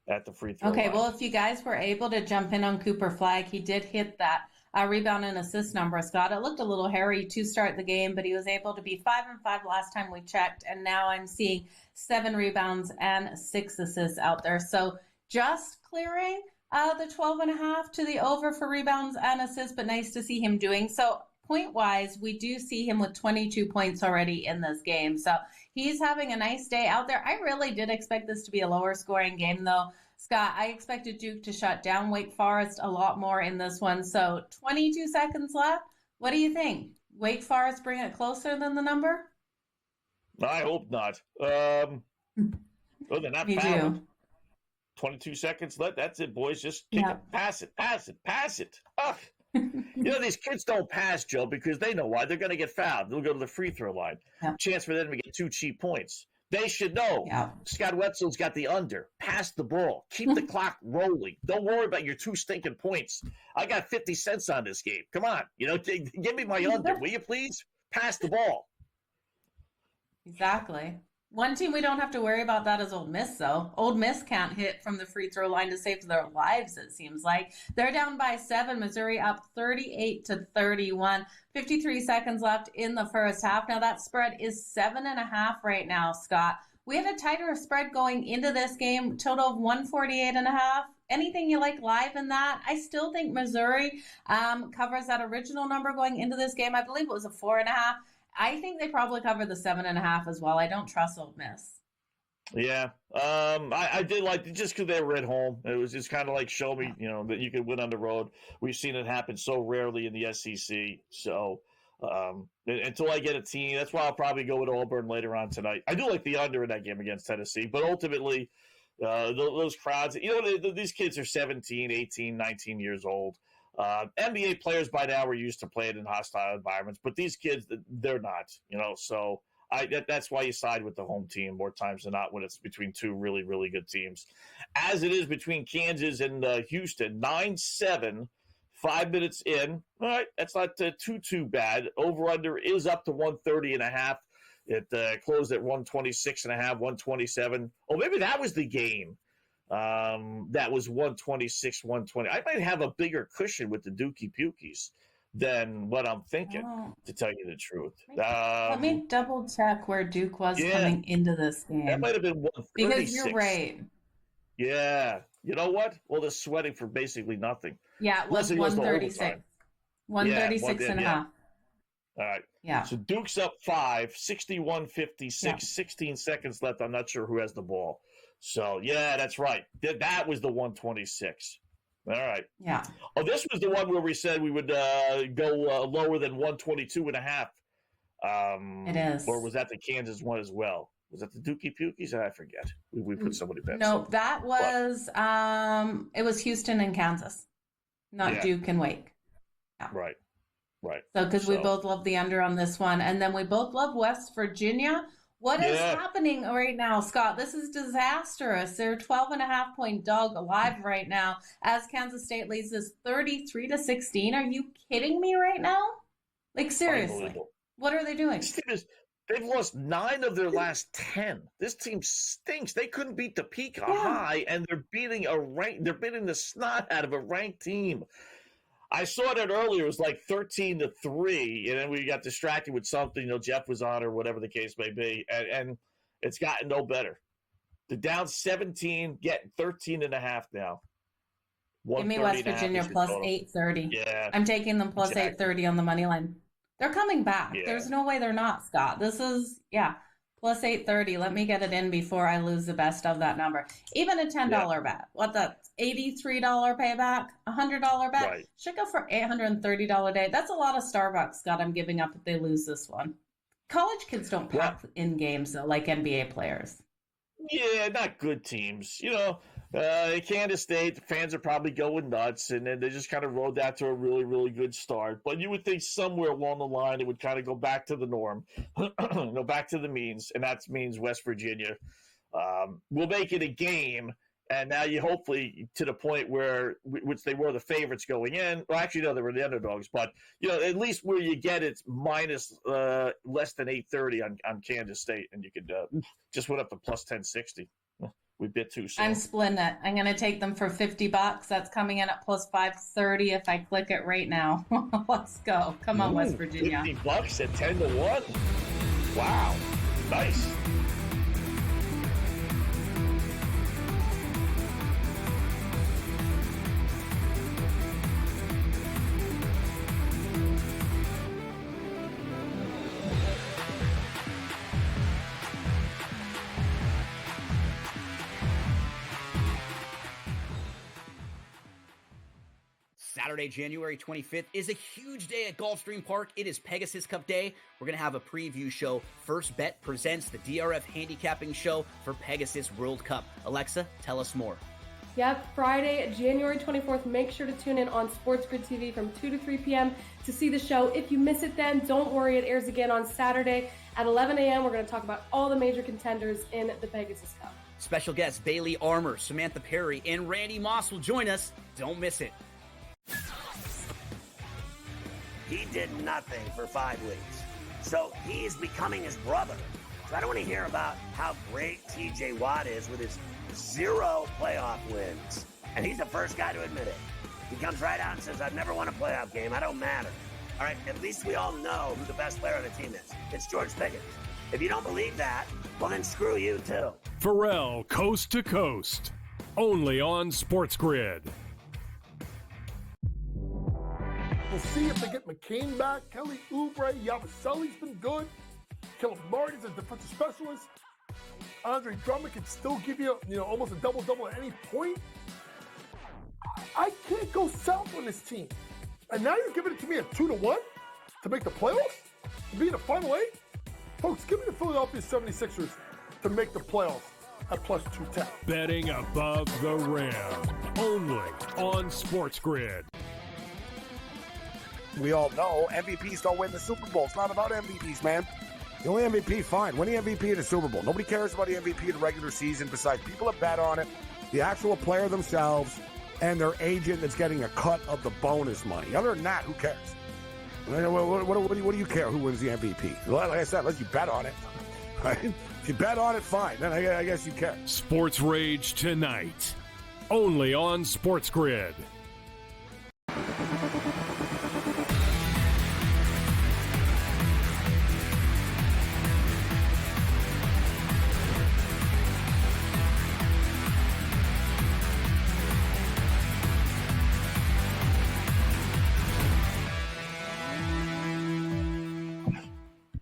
at the free throw line.
Well, if you guys were able to jump in on Cooper Flag, he did hit that rebound and assist number, Scott. It looked a little hairy to start the game, but he was able to be 5 and 5 last time we checked, and now I'm seeing 7 rebounds and 6 assists out there. So just clearing the 12.5 to the over for rebounds and assists, but nice to see him doing so. Point-wise, we do see him with 22 points already in this game. So he's having a nice day out there. I really did expect this to be a lower scoring game, though. Scott, I expected Duke to shut down Wake Forest a lot more in this one. So 22 seconds left. What do you think? Wake Forest bring it closer than the number?
I hope not. They're not fouling. 22 seconds left. That's it, boys. Just kick it, pass it, pass it, pass it. Ugh. These kids don't pass, Joe, because they know why. They're going to get fouled. They'll go to the free throw line. Chance for them to get 2 cheap points. They should know. Scott Wetzel's got the under. Pass the ball. Keep the clock rolling. Don't worry about your 2 stinking points. I got 50 cents on this game. Come on. Give me my under, will you please? Pass the ball.
Exactly. One team we don't have to worry about that is Ole Miss, though. Ole Miss can't hit from the free throw line to save their lives, it seems like. They're down by 7. Missouri up 38-31. 53 seconds left in the first half. Now, that spread is 7.5 right now, Scott. We had a tighter spread going into this game, total of 148.5. Anything you like live in that? I still think Missouri covers that original number going into this game. I believe it was a 4.5. I think they probably cover the 7.5 as well. I don't trust Ole Miss.
Yeah, I did like it just because they were at home. It was just kind of like show me, that you could win on the road. We've seen it happen so rarely in the SEC. So until I get a team, that's why I'll probably go with Auburn later on tonight. I do like the under in that game against Tennessee, but ultimately those crowds, these kids are 17, 18, 19 years old. NBA players by now are used to playing in hostile environments, but these kids, they're not, so that's why you side with the home team more times than not when it's between 2 really, really good teams. As it is between Kansas and Houston, 9-7, 5 minutes in. All right, that's not too bad. Over-under is up to 130.5. It closed at 126.5, 127. Oh, maybe that was the game. That was 126, 120. I might have a bigger cushion with the Dookie Pukies than what I'm thinking, to tell you the truth.
Let me double check where Duke was coming into this game.
That might have been 136.
Because you're right.
Yeah. You know what? Well, they're sweating for basically nothing.
Yeah, it was 136. 136.5.
All right.
Yeah.
So Duke's up 5, 61-56, 16 seconds left. I'm not sure who has the ball. So, yeah, that's right. That was the 126. All right.
Yeah.
Oh, this was the one where we said we would go lower than 122.5.
It is.
Or was that the Kansas one as well? Was that the Dookie Pukies? I forget. We put somebody bets.
No, that was it was Houston and Kansas, not Duke and Wake. Yeah.
Right.
So because we both love the under on this one, and then we both love West Virginia. What is happening right now, Scott? This is disastrous. They're 12.5-point dog alive right now as Kansas State leads this 33-16. Are you kidding me right now? Like, seriously, what are they doing?
They've lost 9 of their last 10. This team stinks. They couldn't beat Topeka High, and they're beating the snot out of a ranked team. I saw that earlier. It was like 13-3, and then we got distracted with something. Jeff was on or whatever the case may be, and it's gotten no better. They're down 17, getting 13.5 now.
Give me West Virginia plus 830.
Yeah,
I'm taking them plus 830 on the money line. They're coming back.
Yeah.
There's no way they're not, Scott. This is plus 830. Let me get it in before I lose the best of that number. Even a $10 bet. What the $83 payback, $100 bet.
Right.
Should go for $830 day. That's a lot of Starbucks, Scott. I'm giving up if they lose this one. College kids don't pack in games though, like NBA players.
Yeah, not good teams. Kansas State, the fans are probably going nuts, and then they just kind of rode that to a really, really good start. But you would think somewhere along the line it would kind of go back to the norm, back to the means, and that means West Virginia will make it a game. And now you hopefully to the point where, which they were the favorites going in. Well, actually, no, they were the underdogs. But, at least where you get it's minus less than 830 on Kansas State. And you could just went up to plus 1060. We bit too soon.
I'm splitting it. I'm going to take them for $50. That's coming in at plus 530 if I click it right now. Let's go. Come on, West Virginia.
$50 at 10-1. Wow. Nice.
Saturday, January 25th is a huge day at Gulfstream Park. It is Pegasus Cup Day. We're going to have a preview show. First Bet presents the DRF handicapping show for Pegasus World Cup. Alexa, tell us more.
Yep, Friday, January 24th. Make sure to tune in on SportsGrid TV from 2 to 3 p.m. to see the show. If you miss it then, don't worry. It airs again on Saturday at 11 a.m. We're going to talk about all the major contenders in the Pegasus Cup.
Special guests Bailey Armour, Samantha Perry, and Randy Moss will join us. Don't miss it.
He did nothing for 5 weeks, so he's becoming his brother. So I don't want to hear about how great TJ Watt is with his 0 playoff wins. And he's the first guy to admit it. He comes right out and says, I've never won a playoff game. I don't matter. All right, at least we all know who the best player on the team is. It's George Pickens. If you don't believe that, well, then screw you, too.
Pharrell, Coast to Coast. Only on SportsGrid.
We'll see if they get McCain back. Kelly Oubre, Yabusele's been good. Caleb Martin's a defensive specialist. Andre Drummond can still give you, almost a double-double at any point. I can't go south on this team. And now you're giving it to me at 2-1 to make the playoffs? To be in the Final 8? Folks, give me the Philadelphia 76ers to make the playoffs at plus 210.
Betting above the rim. Only on SportsGrid.
We all know MVPs don't win the Super Bowl. It's not about MVPs, man. The only MVP, fine. Win the MVP of the Super Bowl. Nobody cares about the MVP of the regular season besides people that bet on it, the actual player themselves, and their agent that's getting a cut of the bonus money. Other than that, who cares? What do you care who wins the MVP? Like I said, unless you bet on it. Right? If you bet on it, fine. Then I guess you care.
Sports Rage tonight. Only on SportsGrid.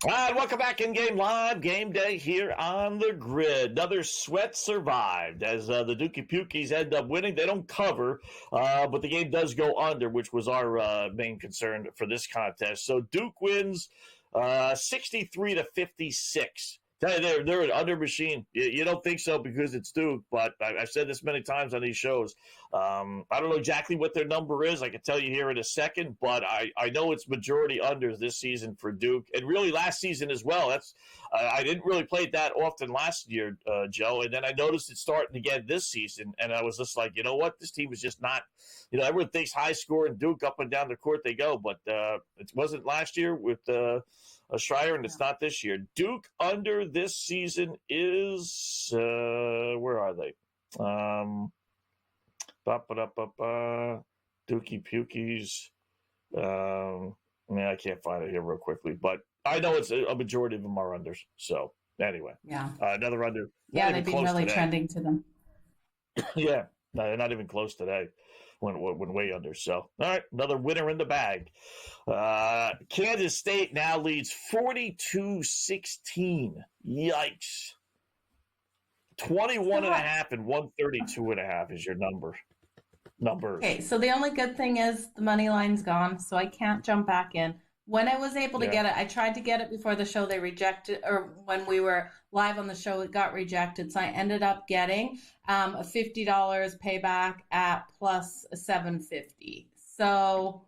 All right, welcome back in game live. Game day here on the grid. Another sweat survived as the Dookie Pukies end up winning. They don't cover, but the game does go under, which was our main concern for this contest. So Duke wins 63-56. They're an under machine. You don't think so because it's Duke, but I've said this many times on these shows. I don't know exactly what their number is. I can tell you here in a second, but I know it's majority unders this season for Duke, and really last season as well. I didn't really play it that often last year, Joe, and then I noticed it starting again this season, and I was just like, you know what? This team is just not, everyone thinks high score and Duke up and down the court they go, but it wasn't last year with Schreier, and it's not this year. Duke under this season is where are they? Dookie Pukies. I can't find it here real quickly, but I know it's a majority of them are unders. So anyway,
yeah,
another under.
Yeah, they've been really trending to them.
Yeah, no, they're not even close today. When way under. So, all right, another winner in the bag. Kansas State now leads 42-16. Yikes. 21.5 and 132.5 is your number. Numbers.
Okay, so the only good thing is the money line's gone, so I can't jump back in. When I was able to get it, I tried to get it before the show. They rejected, or when we were live on the show, it got rejected. So I ended up getting a $50 payback at plus $750. So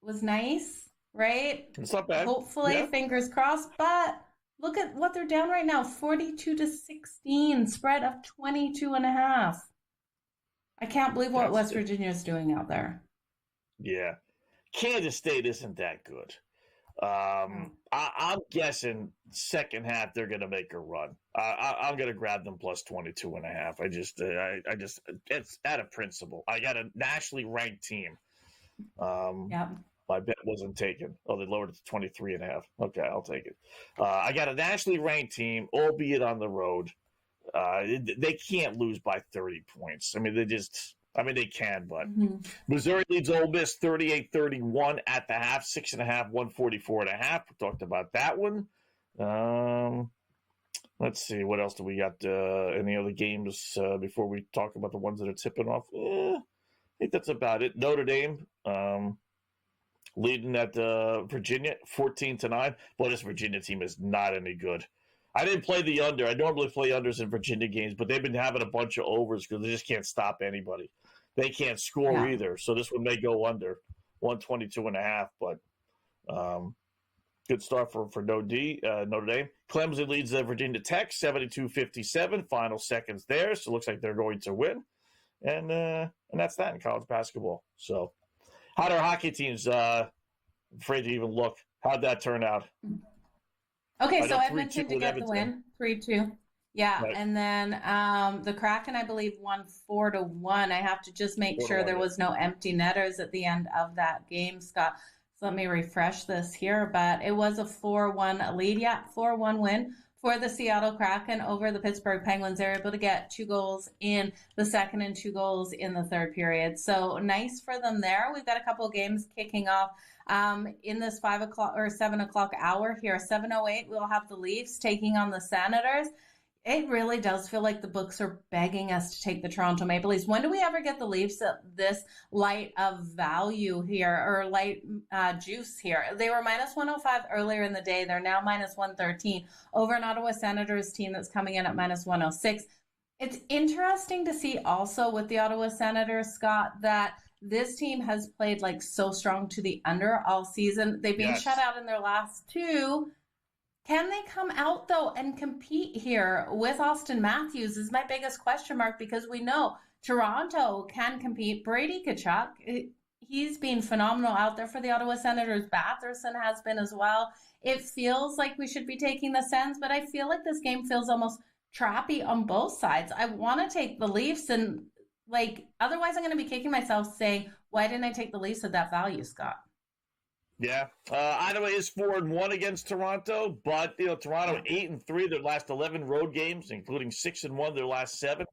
it was nice, right?
It's not bad.
Hopefully, fingers crossed. But look at what they're down right now: 42-16, spread of 22.5. I can't believe what West Virginia is doing out there.
Yeah, Kansas State isn't that good. I'm guessing second half they're going to make a run. I'm going to grab them plus 22.5. I just it's out of principle. I got a nationally ranked team. My bet wasn't taken. Oh, they lowered it to 23.5. Okay, I'll take it. I got a nationally ranked team, albeit on the road. They can't lose by 30 points. They can, but Missouri leads Ole Miss 38-31 at the half, 6.5, 144.5. We talked about that one. Let's see, what else do we got? Any other games before we talk about the ones that are tipping off? I think that's about it. Notre Dame leading at Virginia 14-9. Boy, this Virginia team is not any good. I didn't play the under. I normally play unders in Virginia games, but they've been having a bunch of overs because they just can't stop anybody. They can't score either. So this one may go under 122.5, but good start for Notre Dame. Clemson leads Virginia Tech 72-57. Final seconds there, so it looks like they're going to win. And that's that in college basketball. So how'd our hockey teams, afraid to even look, how'd that turn out?
Okay, so Edmonton to get the win, 3-2. Yeah, right. And then the Kraken, I believe, won 4-1. I have to just make sure there was no empty netters at the end of that game, Scott. So let me refresh this here. But it was a 4-1 lead. Yeah, 4-1 win for the Seattle Kraken over the Pittsburgh Penguins. They're able to get 2 goals in the second and 2 goals in the third period. So nice for them there. We've got a couple of games kicking off in this 5 o'clock or 7 o'clock hour here. 7:08, we'll have the Leafs taking on the Senators. It really does feel like the books are begging us to take the Toronto Maple Leafs. When do we ever get the Leafs at this light of value here, or light juice here? They were minus 105 earlier in the day. They're now minus 113 over an Ottawa Senators team that's coming in at minus 106. It's interesting to see also with the Ottawa Senators, Scott, that this team has played like so strong to the under all season. They've been shut out in their last 2. Can they come out, though, and compete here with Austin Matthews is my biggest question mark, because we know Toronto can compete. Brady Tkachuk, he's been phenomenal out there for the Ottawa Senators. Batherson has been as well. It feels like we should be taking the Sens, but I feel like this game feels almost trappy on both sides. I want to take the Leafs, and otherwise I'm going to be kicking myself saying, why didn't I take the Leafs at that value, Scott?
Yeah, Ottawa is 4-1 against Toronto, but Toronto 8-3 their last 11 road games, including 6-1 their last 7,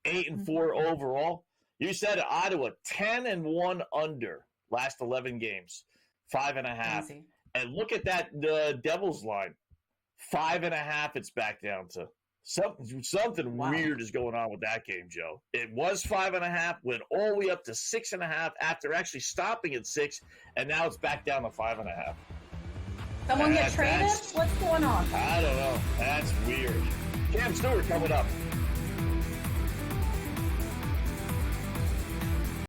8-4 overall. You said Ottawa 10-1 under last 11 games, 5.5. Easy. And look at that Devils line, 5.5. It's back down to something weird is going on with that game, Joe. It was 5.5, went all the way up to 6.5 after actually stopping at 6, and now it's back down to 5.5.
Someone get traded? What's going on?
I don't know. That's weird. Cam Stewart coming up.